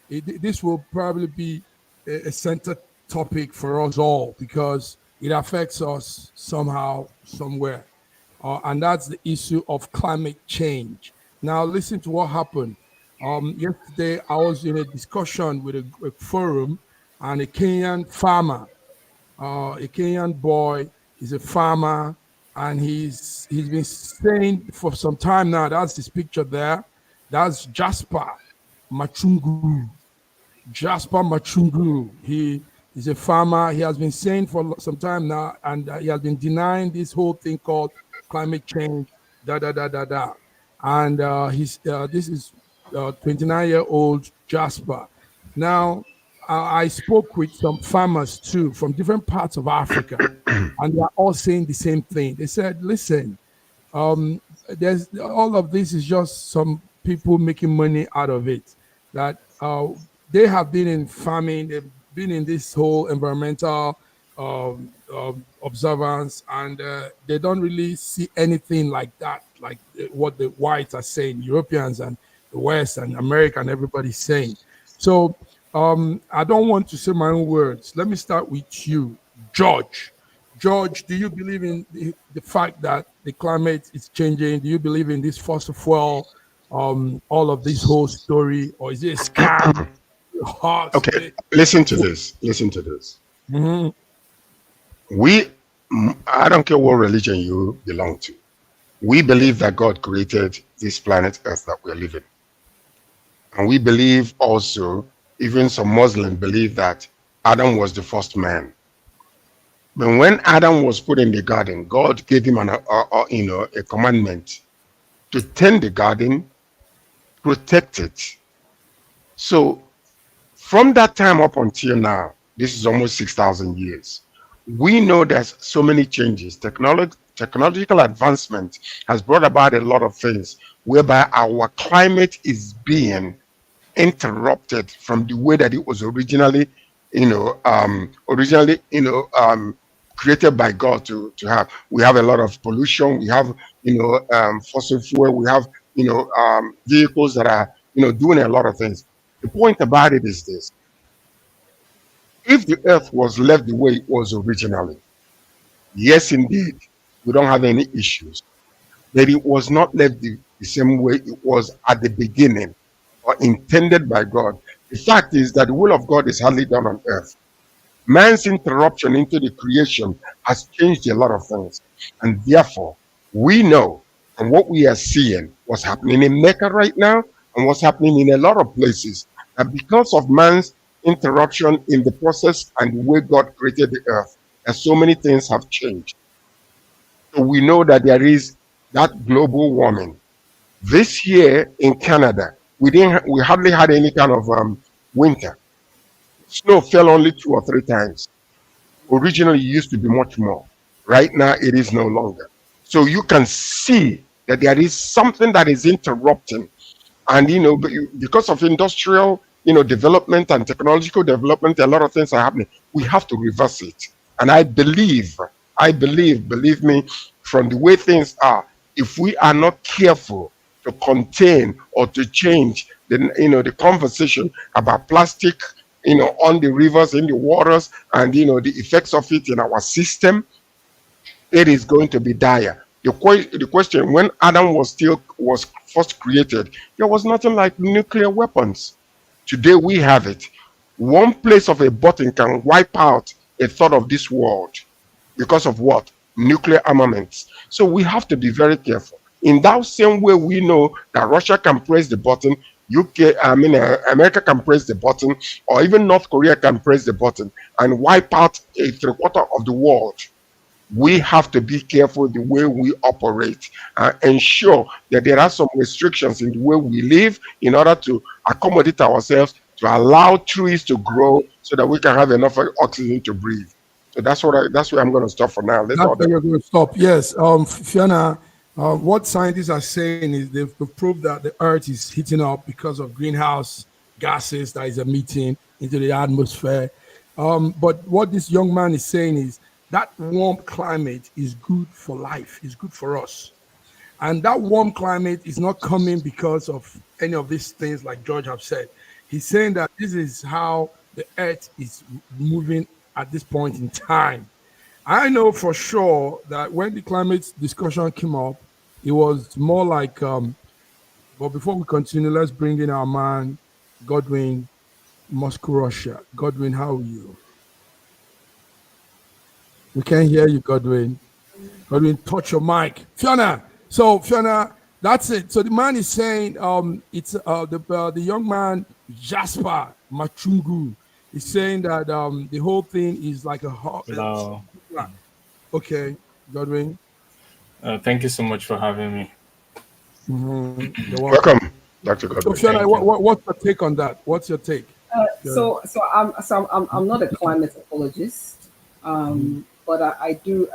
Speaker 1: This will probably be a center topic for us all because it affects us somehow, somewhere. And that's the issue of climate change. Now, listen to what happened. Yesterday, I was in a discussion with a forum, and a Kenyan farmer, a Kenyan boy, is a farmer, and he's been saying for some time now. That's his picture there. That's Jasper Machungu. Jasper Machungu. He is a farmer. He has been saying for some time now, and he has been denying this whole thing called climate change. And this is 29-year-old Jasper. Now, I spoke with some farmers too from different parts of Africa, and they are all saying the same thing. They said, "Listen, there's all of this is just some people making money out of it. That they have been in farming, they've been in this whole environmental observance, and they don't really see anything like that, like what the whites are saying, Europeans and the West and America and everybody's saying." So I don't want to say my own words. Let me start with you, George. George, do you believe in the fact that the climate is changing? Do you believe in this fossil fuel, all of this whole story, or is it a scam?
Speaker 2: Okay, listen to this. Listen to this.
Speaker 1: Mm-hmm.
Speaker 2: I don't care what religion you belong to. We believe that God created this planet Earth that we're living. And we believe also, even some Muslims believe that Adam was the first man. But when Adam was put in the garden, God gave him a commandment to tend the garden, protect it. So from that time up until now, this is almost 6,000 years, we know there's so many changes. Technological advancement has brought about a lot of things whereby our climate is being interrupted from the way that it was originally created by God to have. We have a lot of pollution. We have fossil fuel. We have vehicles that are doing a lot of things. The point about it is this: if the earth was left the way it was originally, yes, indeed, we don't have any issues. But it was not left the same way it was at the beginning. or intended by God. The fact is that the will of God is hardly done on earth. Man's interruption into the creation has changed a lot of things. And therefore, we know from what we are seeing, what's happening in Mecca right now, and what's happening in a lot of places, that because of man's interruption in the process and the way God created the earth, that so many things have changed. So we know that there is that global warming. This year in Canada, we hardly had any kind of winter. Snow fell only 2 or 3 times. Originally, it used to be much more. Right now, it is no longer. So you can see that there is something that is interrupting. And, because of industrial, development and technological development, a lot of things are happening. We have to reverse it. And I believe, believe me, from the way things are, if we are not careful to contain or to change the conversation about plastic, on the rivers, in the waters, and the effects of it in our system, it is going to be dire. The question, when Adam was first created, there was nothing like nuclear weapons. Today we have it. One place of a button can wipe out a third of this world because of what? Nuclear armaments. So we have to be very careful. In that same way, we know that Russia can press the button, America can press the button, or even North Korea can press the button and wipe out a 3/4 of the world. We have to be careful the way we operate and ensure that there are some restrictions in the way we live in order to accommodate ourselves, to allow trees to grow so that we can have enough oxygen to breathe. So that's where I'm going to stop for now.
Speaker 1: That's where you're going to stop. Yes, Fiona. What scientists are saying is they've proved that the Earth is heating up because of greenhouse gases that is emitting into the atmosphere. But what this young man is saying is that warm climate is good for life, is good for us. And that warm climate is not coming because of any of these things like George have said. He's saying that this is how the Earth is moving at this point in time. I know for sure that when the climate discussion came up, it was more like, but before we continue, let's bring in our man, Godwin, Moscow, Russia. Godwin, how are you? We can't hear you, Godwin. Godwin, touch your mic. Fiona, that's it. So the man is saying, it's the young man, Jasper Machungu, is saying that the whole thing is like a hot.
Speaker 7: Hello.
Speaker 1: Okay, Godwin.
Speaker 7: Thank you so much for having me.
Speaker 2: Mm-hmm. You're welcome, Dr. Godwin.
Speaker 1: So Fiona, what's your take on that? What's your take?
Speaker 4: So I'm not a climate apologist, but I do.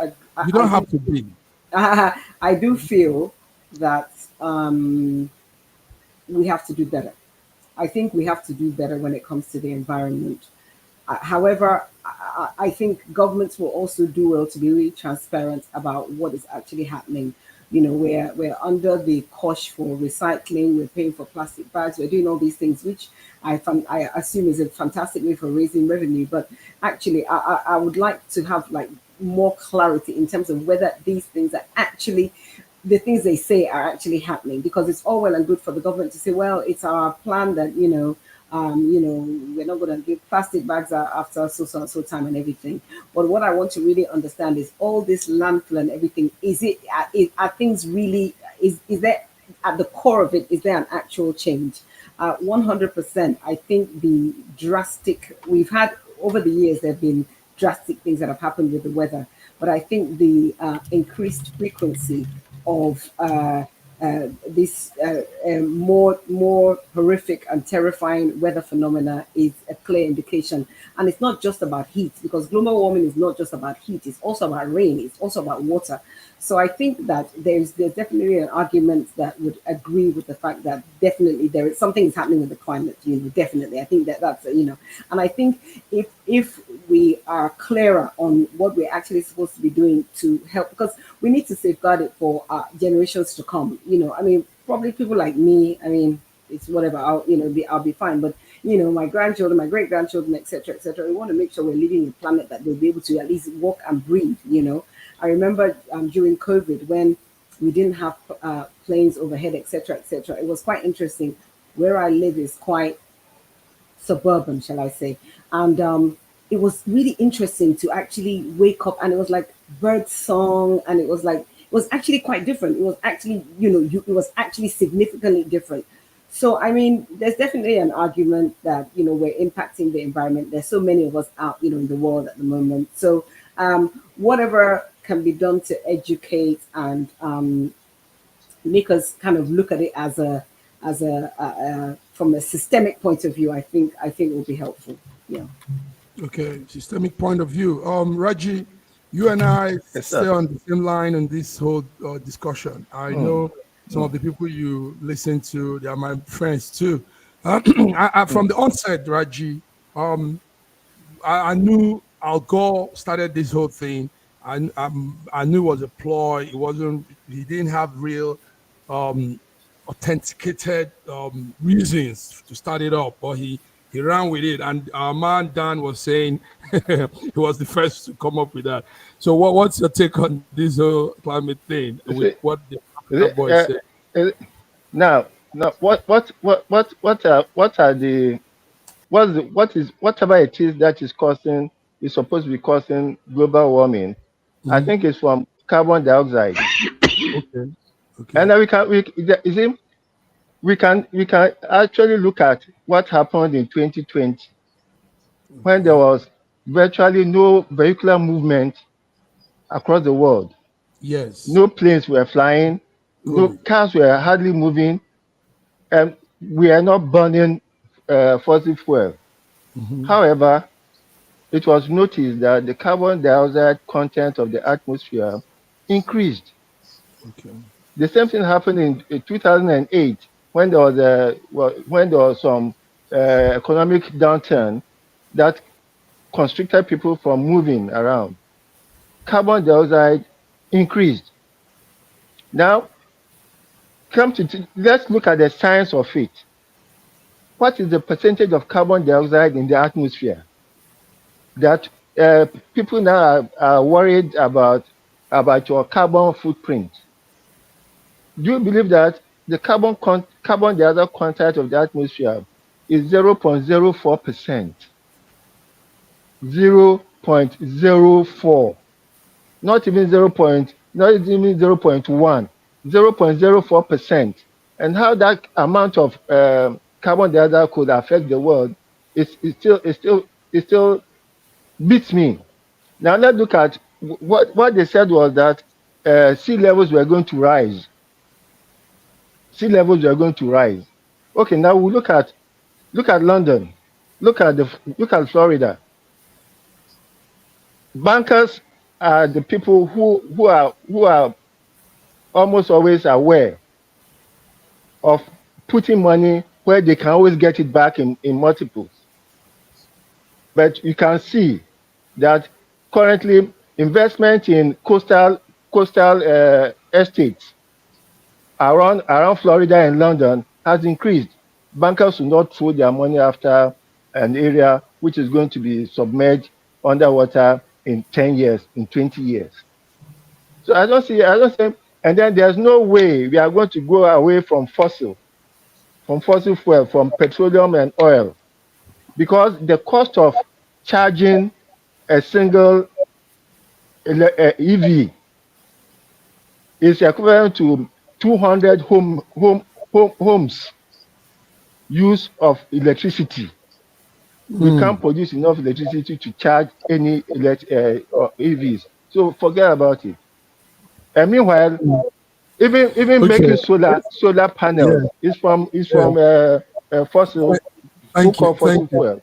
Speaker 1: You don't have to be.
Speaker 4: I do feel that we have to do better. I think we have to do better when it comes to the environment. However, I think governments will also do well to be really transparent about what is actually happening. We're under the cosh for recycling, we're paying for plastic bags, we're doing all these things, which I assume is a fantastic way for raising revenue. But actually, I would like to have like more clarity in terms of whether these things are actually the things they say are actually happening, because it's all well and good for the government to say, well, it's our plan that we're not going to give plastic bags after so and so time and everything. But what I want to really understand is all this landfill and everything. Are things really? Is there at the core of it? Is there an actual change? 100%. I think the drastic we've had over the years, there have been drastic things that have happened with the weather, but I think the increased frequency of this more horrific and terrifying weather phenomena is a clear indication. And it's not just about heat, because global warming is not just about heat, it's also about rain, it's also about water. So I think that there's definitely an argument that would agree with the fact that definitely there is something is happening with the climate. Definitely, I think that's and I think if we are clearer on what we're actually supposed to be doing to help, because we need to safeguard it for generations to come. Probably people like me. It's whatever. I'll be fine. But my grandchildren, my great grandchildren, etc., etc. We want to make sure we're living a planet that they'll be able to at least walk and breathe. I remember during COVID when we didn't have planes overhead, etc., etc. It was quite interesting. where I live is quite suburban, shall I say. And it was really interesting to actually wake up, and it was like bird song, and it was like, it was actually quite different. It was actually, it was actually significantly different. So, I mean, there's definitely an argument that, we're impacting the environment. There's so many of us out, in the world at the moment. So, whatever can be done to educate and make us kind of look at it as a from a systemic point of view, I think will be helpful. Yeah.
Speaker 1: Okay, systemic point of view. Raji, you and I stay on the same line in this whole discussion. I know some of the people you listen to, they are my friends too. From the onset, Raji, I knew Al Gore started this whole thing. I knew it was a ploy. It wasn't. He didn't have real, authenticated reasons to start it up, but he ran with it. And our man Dan was saying he was the first to come up with that. So what's your take on this whole climate thing with what the Africa boys say?
Speaker 3: Now, whatever it is that is supposed to be causing global warming. I think it's from carbon dioxide.
Speaker 1: Okay.
Speaker 3: And then we can actually look at what happened in 2020 when there was virtually no vehicular movement across the world.
Speaker 1: Yes.
Speaker 3: No planes were flying, no cars were hardly moving, and we are not burning fossil fuel. However, it was noticed that the carbon dioxide content of the atmosphere increased.
Speaker 1: Okay.
Speaker 3: The same thing happened in 2008 when when there was some economic downturn that constricted people from moving around. Carbon dioxide increased. Now, let's look at the science of it. What is the percentage of carbon dioxide in the atmosphere that people now are worried about your carbon footprint? Do you believe that the carbon dioxide content of the atmosphere is 0.04%? 0.04, not even 0.1, 0.04%. And how that amount of carbon dioxide could affect the world it still beats me. Now let's look at what they said was that sea levels were going to rise. Sea levels were going to rise. Okay, now we look at London, look at Florida. Bankers are the people who are almost always aware of putting money where they can always get it back in multiples. But you can see that currently investment in coastal estates around Florida and London has increased. Bankers will not throw their money after an area which is going to be submerged underwater in 10 years, in 20 years. So I don't see, and then there's no way we are going to go away from fossil fuel, from petroleum and oil, because the cost of charging a single EV is equivalent to 200 homes use of electricity. We can't produce enough electricity to charge any EVs. So forget about it. And meanwhile, even making solar panels is from fossil fuel.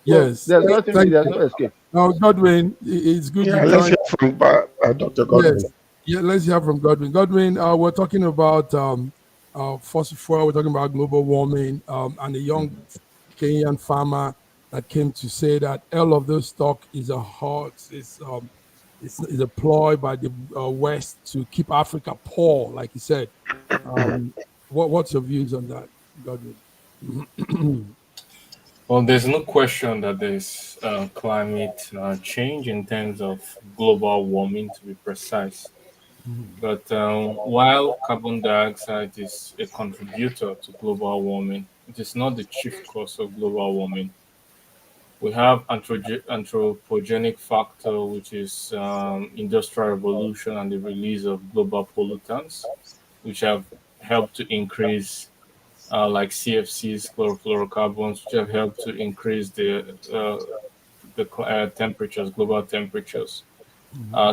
Speaker 1: Yes.
Speaker 3: So there's no escape.
Speaker 1: Now, Godwin, it's good you
Speaker 2: let's
Speaker 1: joined.
Speaker 2: hear from Dr. Godwin.
Speaker 1: Yes. Yeah, let's hear from Godwin. Godwin, we're talking about fossil fuel. We're talking about global warming, and a young Kenyan farmer that came to say that all of this talk is a hoax. It's a ploy by the West to keep Africa poor, like he said. What's your views on that, Godwin?
Speaker 7: Well, there's no question that there's climate change in terms of global warming, to be precise. But while carbon dioxide is a contributor to global warming, it is not the chief cause of global warming. We have anthropogenic factor, which is industrial revolution and the release of global pollutants, which have helped to increase, like CFCs, chlorofluorocarbons, which have helped to increase the temperatures, global temperatures.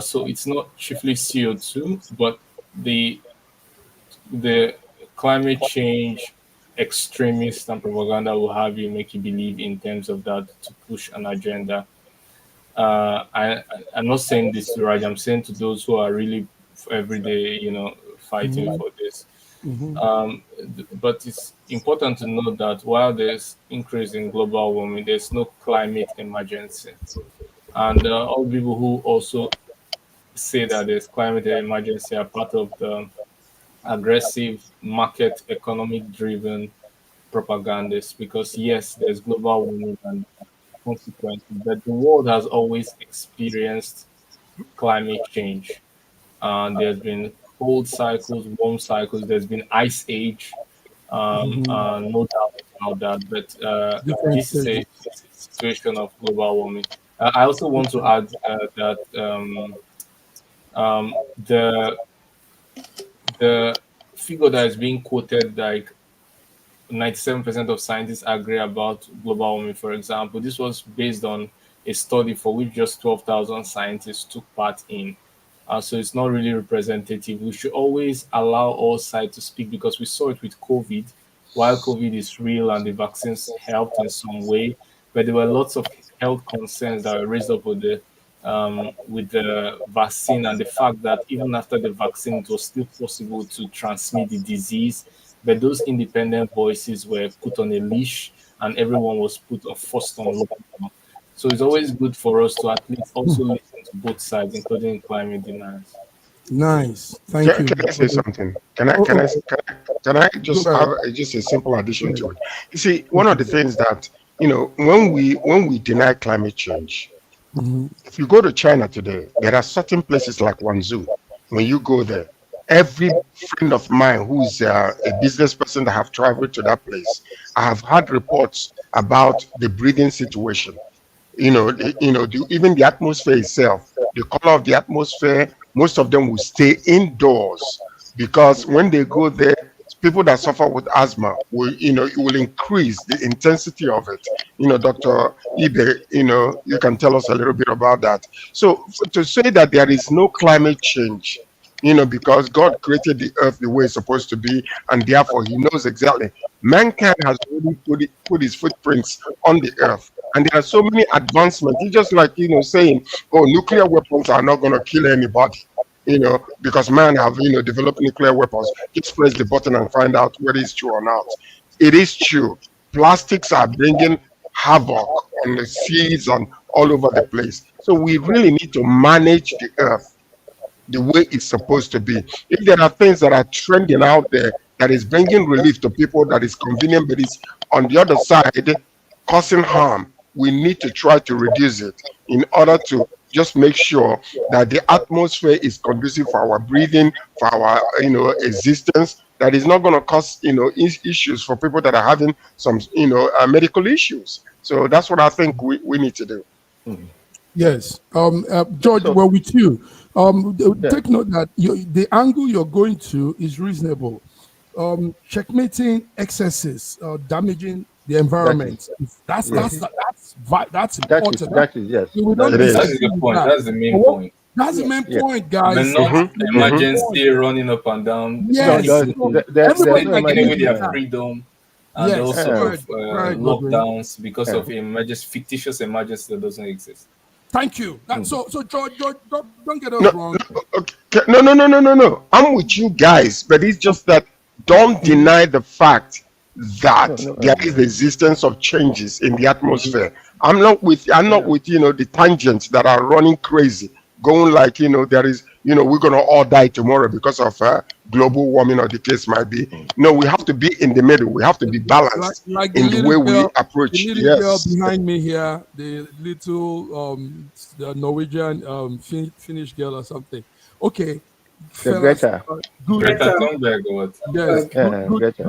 Speaker 7: So it's not chiefly CO2, but the the climate change extremists and propaganda will have you make you believe in terms of that to push an agenda. I'm not saying this to Raj. I'm saying to those who are really every day, fighting for this. But it's important to note that while there's increase in global warming, there's no climate emergency. And all people who also say that there's climate emergency are part of the aggressive market economic driven propagandists, because yes, there's global warming and consequences, but the world has always experienced climate change. There's been cold cycles, warm cycles, there's been ice age, no doubt about that. But
Speaker 1: Different
Speaker 7: this is a
Speaker 1: stages.
Speaker 7: situation of global warming. I also want to add that the figure that is being quoted, like 97% of scientists agree about global warming, for example. This was based on a study for which just 12,000 scientists took part in. So it's not really representative. We should always allow all sides to speak, because we saw it with COVID. While COVID is real and the vaccines helped in some way, but there were lots of health concerns that were raised up with the vaccine, and the fact that even after the vaccine, it was still possible to transmit the disease. But those independent voices were put on a leash, and everyone was forced on lockdown. So it's always good for us to at least also listen to both sides, including climate deniers.
Speaker 1: Nice. Thank you.
Speaker 2: Can I say something? Can I just have just a simple addition to it? You see, one of the things that when we deny climate change, if you go to China today, there are certain places like Guangzhou. When you go there, every friend of mine who's a business person that have traveled to that place, I have had reports about the breathing situation. Even the atmosphere itself, the color of the atmosphere, most of them will stay indoors, because when they go there, people that suffer with asthma will, it will increase the intensity of it. Dr. Ibe, you can tell us a little bit about that. So to say that there is no climate change, because God created the earth the way it's supposed to be, and therefore he knows exactly. Mankind has already put his footprints on the earth. And there are so many advancements. It's just like, saying, oh, nuclear weapons are not going to kill anybody, because man have, developed nuclear weapons. Just press the button and find out whether it's true or not. It is true. Plastics are bringing havoc on the seas and all over the place. So we really need to manage the earth the way it's supposed to be. If there are things that are trending out there that is bringing relief to people, that is convenient, but it's on the other side causing harm, we need to try to reduce it in order to just make sure that the atmosphere is conducive for our breathing, for our existence, that is not going to cause issues for people that are having some medical issues. So that's what I think we need to do.
Speaker 1: Yes. George, we're with you. Take note that the angle you're going to is reasonable. Checkmating excesses, damaging the environment. That's important.
Speaker 3: That is, yes.
Speaker 7: That's the point. That's the main point.
Speaker 1: That's the main point, guys.
Speaker 7: But not emergency running up and down.
Speaker 1: Yes.
Speaker 7: Everybody taking away their freedom, and also lockdowns because of fictitious emergency that doesn't exist.
Speaker 1: Thank you. So George, don't get us wrong.
Speaker 2: No. I'm with you guys, but it's just that don't deny the fact that there is the existence of changes in the atmosphere. I'm not with the tangents that are running crazy, going like there is we're gonna all die tomorrow because of global warming, or the case might be. No, we have to be in the middle. We have to be balanced
Speaker 1: like
Speaker 2: in the way we approach.
Speaker 1: The little girl behind me here, the little the Norwegian Finnish girl or something. Okay, fellas.
Speaker 3: Greta.
Speaker 1: Good,
Speaker 7: Greta Thunberg or what?
Speaker 1: yes,
Speaker 3: Greta.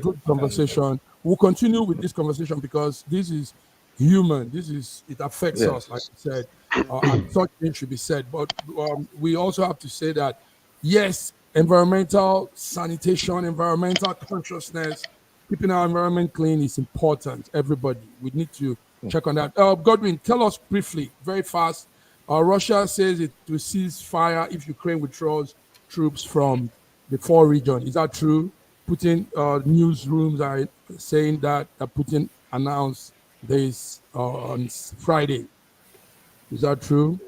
Speaker 1: good conversation. We'll continue with this conversation because this is human. It affects
Speaker 3: Yes.
Speaker 1: us, like you said, and such things should be said. But we also have to say that yes, environmental sanitation, environmental consciousness, keeping our environment clean is important. Everybody, we need to check on that. Godwin, tell us briefly, very fast. Russia says it will cease fire if Ukraine withdraws troops from the four region. Is that true? Putin newsrooms are saying that Putin announced this on Friday. Is that true?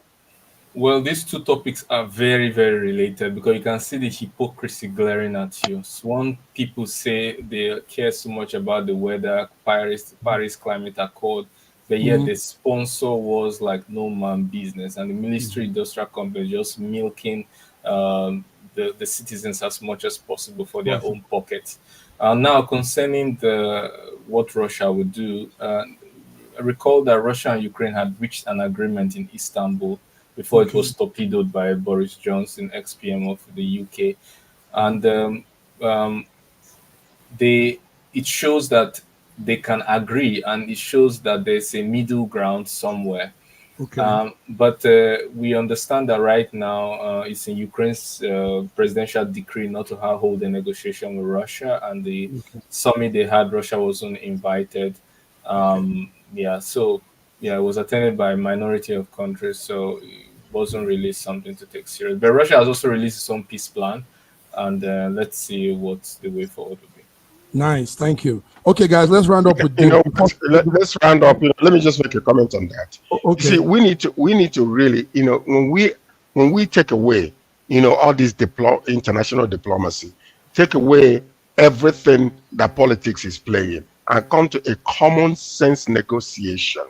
Speaker 7: Well, these two topics are very, very related because you can see the hypocrisy glaring at you. So one, people say they care so much about the weather, Paris Climate Accord, but yet the sponsor was like no man business, and the military industrial complex just milking the citizens as much as possible for their own pockets. Now, concerning what Russia would do, recall that Russia and Ukraine had reached an agreement in Istanbul before it was torpedoed by Boris Johnson, ex-PM of the UK, and it shows that they can agree, and it shows that there's a middle ground somewhere. But we understand that right now it's in Ukraine's presidential decree not to hold a negotiation with Russia, and the summit they had, Russia wasn't invited. It was attended by a minority of countries, so it wasn't really something to take serious. But Russia has also released its own peace plan, and let's see what the way forward will be.
Speaker 1: Nice, thank you. Okay, guys, let's round up with
Speaker 2: let's round up. Let me just make a comment on that.
Speaker 1: Okay.
Speaker 2: See, we need to really, when we take away, all this international diplomacy, take away everything that politics is playing, and come to a common sense negotiation,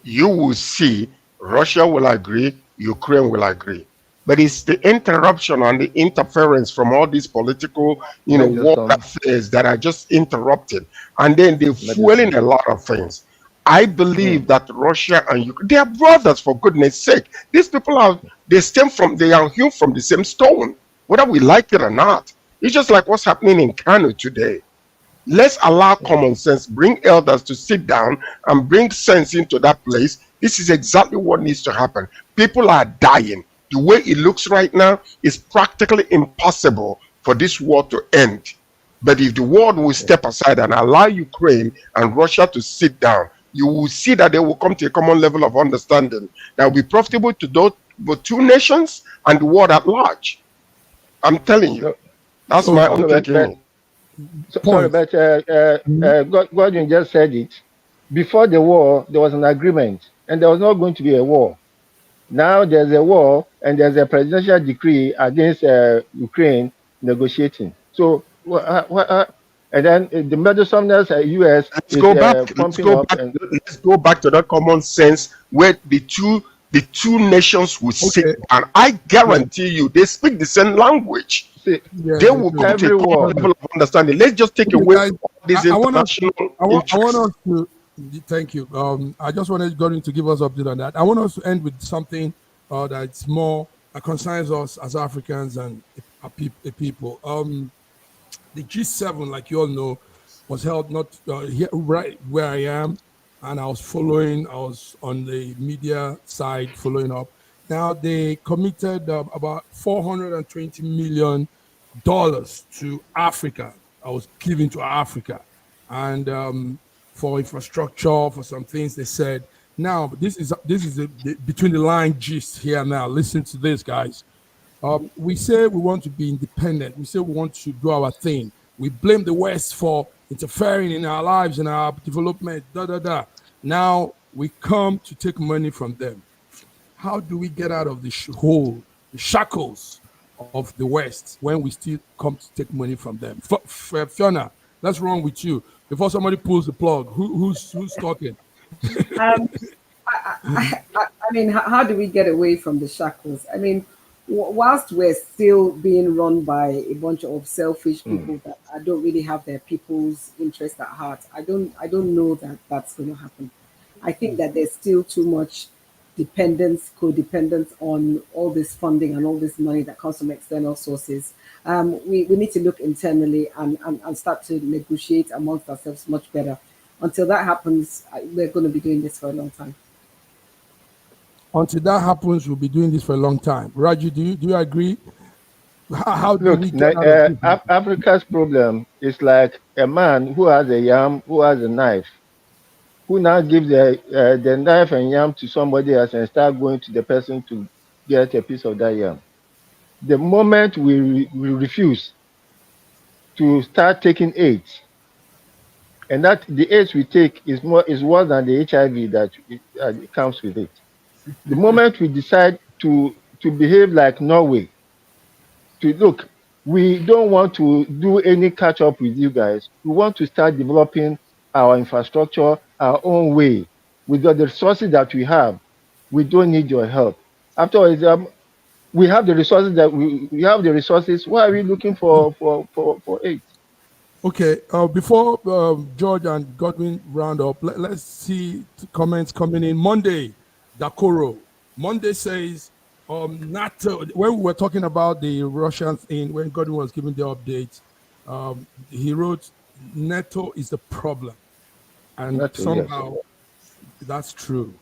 Speaker 2: you will see Russia will agree, Ukraine will agree. But it's the interruption and the interference from all these political, war affairs that are just interrupted. And then they're fueling a lot of things. I believe that Russia and Ukraine, they are brothers, for goodness sake. These people they are hewn from the same stone, whether we like it or not. It's just like what's happening in Kano today. Let's allow common sense, bring elders to sit down and bring sense into that place. This is exactly what needs to happen. People are dying. The way it looks right now is practically impossible for this war to end. But if the world will step aside and allow Ukraine and Russia to sit down, you will see that they will come to a common level of understanding that will be profitable to both two nations and the world at large. I'm telling you. That's my own opinion.
Speaker 3: Sorry, but Gordon just said it. Before the war, there was an agreement, and there was not going to be a war. Now there's a war, and there's a presidential decree against Ukraine negotiating. So, and then the meddlesomeness US
Speaker 2: let's go back to that common sense where the two nations will sit down. I guarantee you, they speak the same language. They will come to a common level of understanding. Let's just take away all these international interests.
Speaker 1: Thank you. I just wanted Gordon to give us an update on that. I want us to end with something that concerns us as Africans and a people. The G7, like you all know, was held not here, right where I am, and I was on the media side following up. Now they committed about $420 million to Africa. I was giving to Africa, and for infrastructure, for some things they said. Now, this is the between the line gist here. Now, listen to this, guys. We say we want to be independent. We say we want to do our thing. We blame the West for interfering in our lives and our development. Now we come to take money from them. How do we get out of the shackles of the West when we still come to take money from them? Fiona, let's run with you before somebody pulls the plug. Who's talking?
Speaker 4: I mean, how do we get away from the shackles? I mean, whilst we're still being run by a bunch of selfish people that don't really have their people's interest at heart, I don't know that that's going to happen. I think that there's still too much dependence, codependence on all this funding and all this money that comes from external sources. We need to look internally and start to negotiate amongst ourselves much better. Until that happens, we're going to be doing this for a long time.
Speaker 1: Until that happens, we'll be doing this for a long time. Raju, do you agree? How do
Speaker 3: Look,
Speaker 1: we get out of this?
Speaker 3: Africa's problem is like a man who has a yam, who has a knife, who now gives the knife and yam to somebody else and start going to the person to get a piece of that yam. The moment we refuse to start taking AIDS, and that the AIDS we take is worse than the HIV that it comes with it. The moment we decide to behave like Norway, to look, we don't want to do any catch up with you guys. We want to start developing our infrastructure our own way. With the resources that we have, we don't need your help. After all, we have the resources that we have the resources. Why are we looking for aid?
Speaker 1: Okay, before George and Godwin round up, let's see comments coming in. Monday, Dakoro. Monday says, NATO, when we were talking about the Russians when Godwin was giving the update, he wrote, NATO is the problem. And
Speaker 3: NATO,
Speaker 1: somehow
Speaker 3: yes.
Speaker 1: That's true.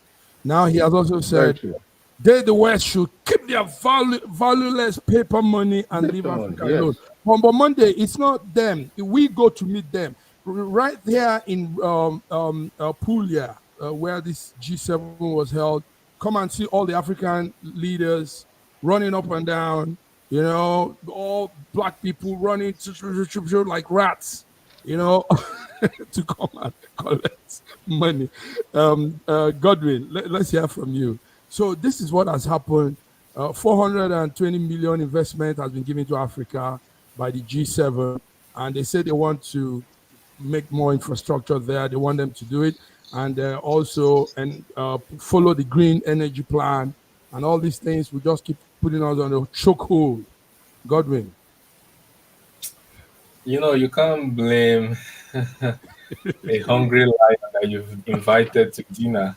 Speaker 1: Now he has also said, the West should keep their valueless paper money and leave Africa alone. But Monday, it's not them. We go to meet them. Right there in Puglia, where this G7 was held, come and see all the African leaders running up and down, all black people running like rats, to come and collect money. Godwin, let's hear from you. So this is what has happened. 420 million investment has been given to Africa by the G7, and they say they want to make more infrastructure there. They want them to do it, and also follow the green energy plan and all these things. We just keep putting us on the chokehold. Godwin.
Speaker 7: You can't blame a hungry lion that you've invited to dinner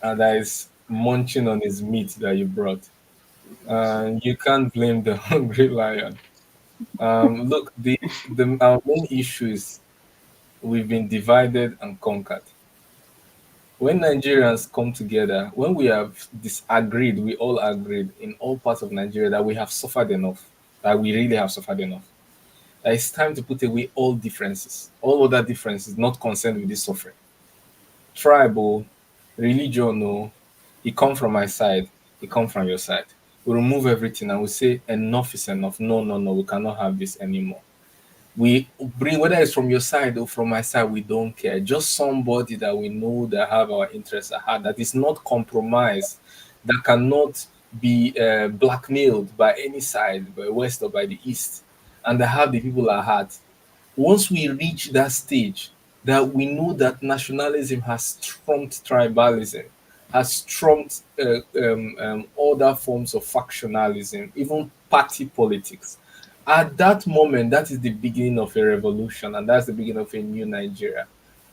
Speaker 7: and that is munching on his meat that you brought. You can't blame the hungry lion. Look, our main issue is we've been divided and conquered. When Nigerians come together, when we have disagreed, we all agreed in all parts of Nigeria that we have suffered enough, that we really have suffered enough. That it's time to put away all differences, all other differences not concerned with this suffering. Tribal, religion, it come from my side, it come from your side. We remove everything and we say enough is enough. No, we cannot have this anymore. We bring, whether it's from your side or from my side, we don't care. Just somebody that we know that have our interests at heart, that is not compromised, that cannot be blackmailed by any side, by west or by the east, and that have the people at heart. Once we reach that stage, that we know that nationalism has trumped tribalism, has trumped other forms of factionalism, even party politics. At that moment, that is the beginning of a revolution, and that's the beginning of a new Nigeria,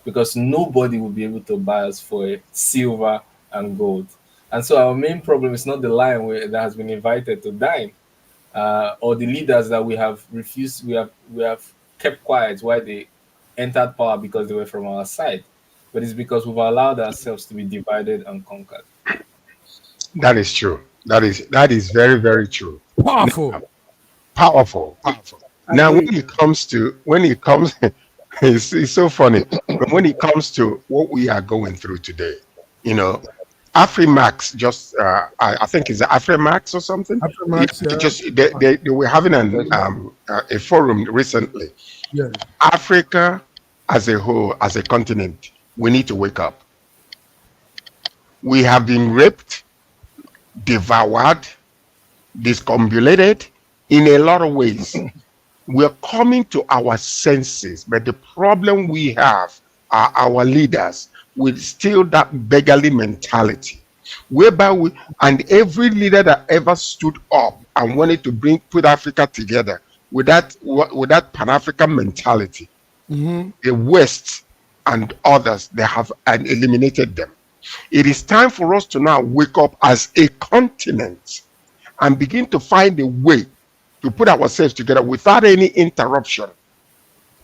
Speaker 7: because nobody will be able to buy us for silver and gold. And so our main problem is not the lion that has been invited to dine, or the leaders that we have refused, we have kept quiet while they entered power because they were from our side, but it's because we've allowed ourselves to be divided and conquered.
Speaker 2: That is true. That is very, very true. Powerful. Now, when it comes, it's so funny. But when it comes to what we are going through today, Afrimax just, I think it's Afrimax or something.
Speaker 1: Afrimax, yeah.
Speaker 2: Just they were having a forum recently.
Speaker 1: Yeah.
Speaker 2: Africa as a whole, as a continent, we need to wake up. We have been raped, devoured, discombobulated in a lot of ways. We're coming to our senses, but the problem we have are our leaders with still that beggarly mentality, whereby and every leader that ever stood up and wanted to put Africa together with that Pan-African mentality, the West and others, they have eliminated them. It is time for us to now wake up as a continent and begin to find a way to put ourselves together without any interruption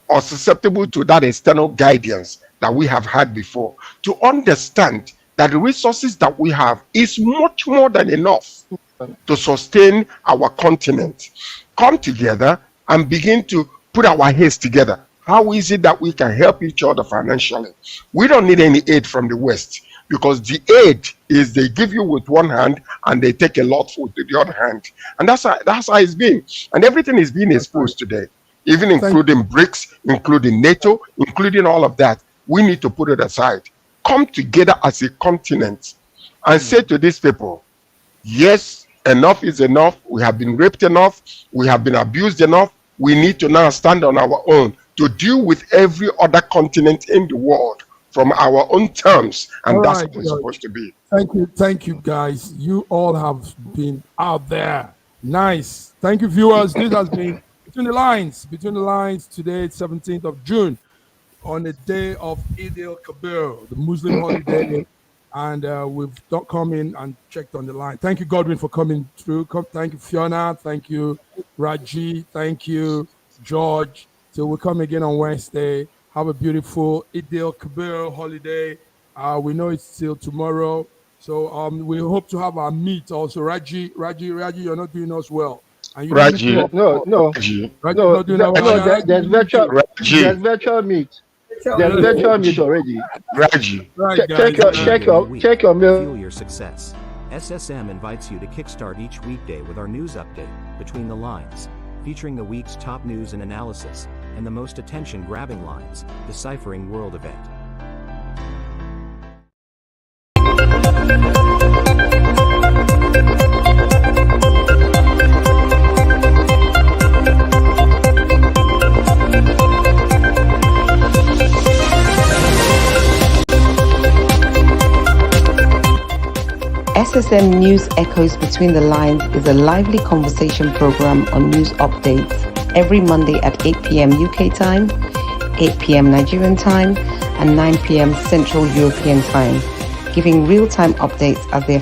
Speaker 2: or susceptible to that external guidance that we have had before, to understand that the resources that we have is much more than enough to sustain our continent. Come together and begin to put our heads together. How is it that we can help each other financially? We don't need any aid from the West, because the aid is they give you with one hand and they take a lot with the other hand. And that's how it's been. And everything is being exposed today, even including BRICS, including NATO, including all of that. We need to put it aside. Come together as a continent and say to these people, yes, enough is enough. We have been raped enough. We have been abused enough. We need to now stand on our own to deal with every other continent in the world from our own terms. And that's what it's supposed to be.
Speaker 1: Thank you, guys. You all have been out there. Nice. Thank you, viewers. This has been Between the Lines. Between the Lines today, 17th of June, on the day of Eid al-Kabir, the Muslim holiday. And we've come in and checked on the line. Thank you, Godwin, for coming through. Thank you, Fiona. Thank you, Raji. Thank you, George. So we'll come again on Wednesday. Have a beautiful Eid al-Kabir holiday. We know it's still tomorrow. So we hope to have our meet also. Raji, you're not doing us well. And you
Speaker 2: Raji,
Speaker 3: no.
Speaker 2: Raji,
Speaker 3: There's virtual meet. There's virtual meet already.
Speaker 2: Raji,
Speaker 3: check your mail.
Speaker 8: Fuel your success. SSM invites you to kickstart each weekday with our news update, Between the Lines, featuring the week's top news and analysis, and the most attention-grabbing lines, Deciphering World Event.
Speaker 6: SSM News Echoes Between the Lines is a lively conversation program on news updates every Monday at 8 p.m. UK time, 8 p.m. Nigerian time, and 9 p.m. Central European time, giving real-time updates as they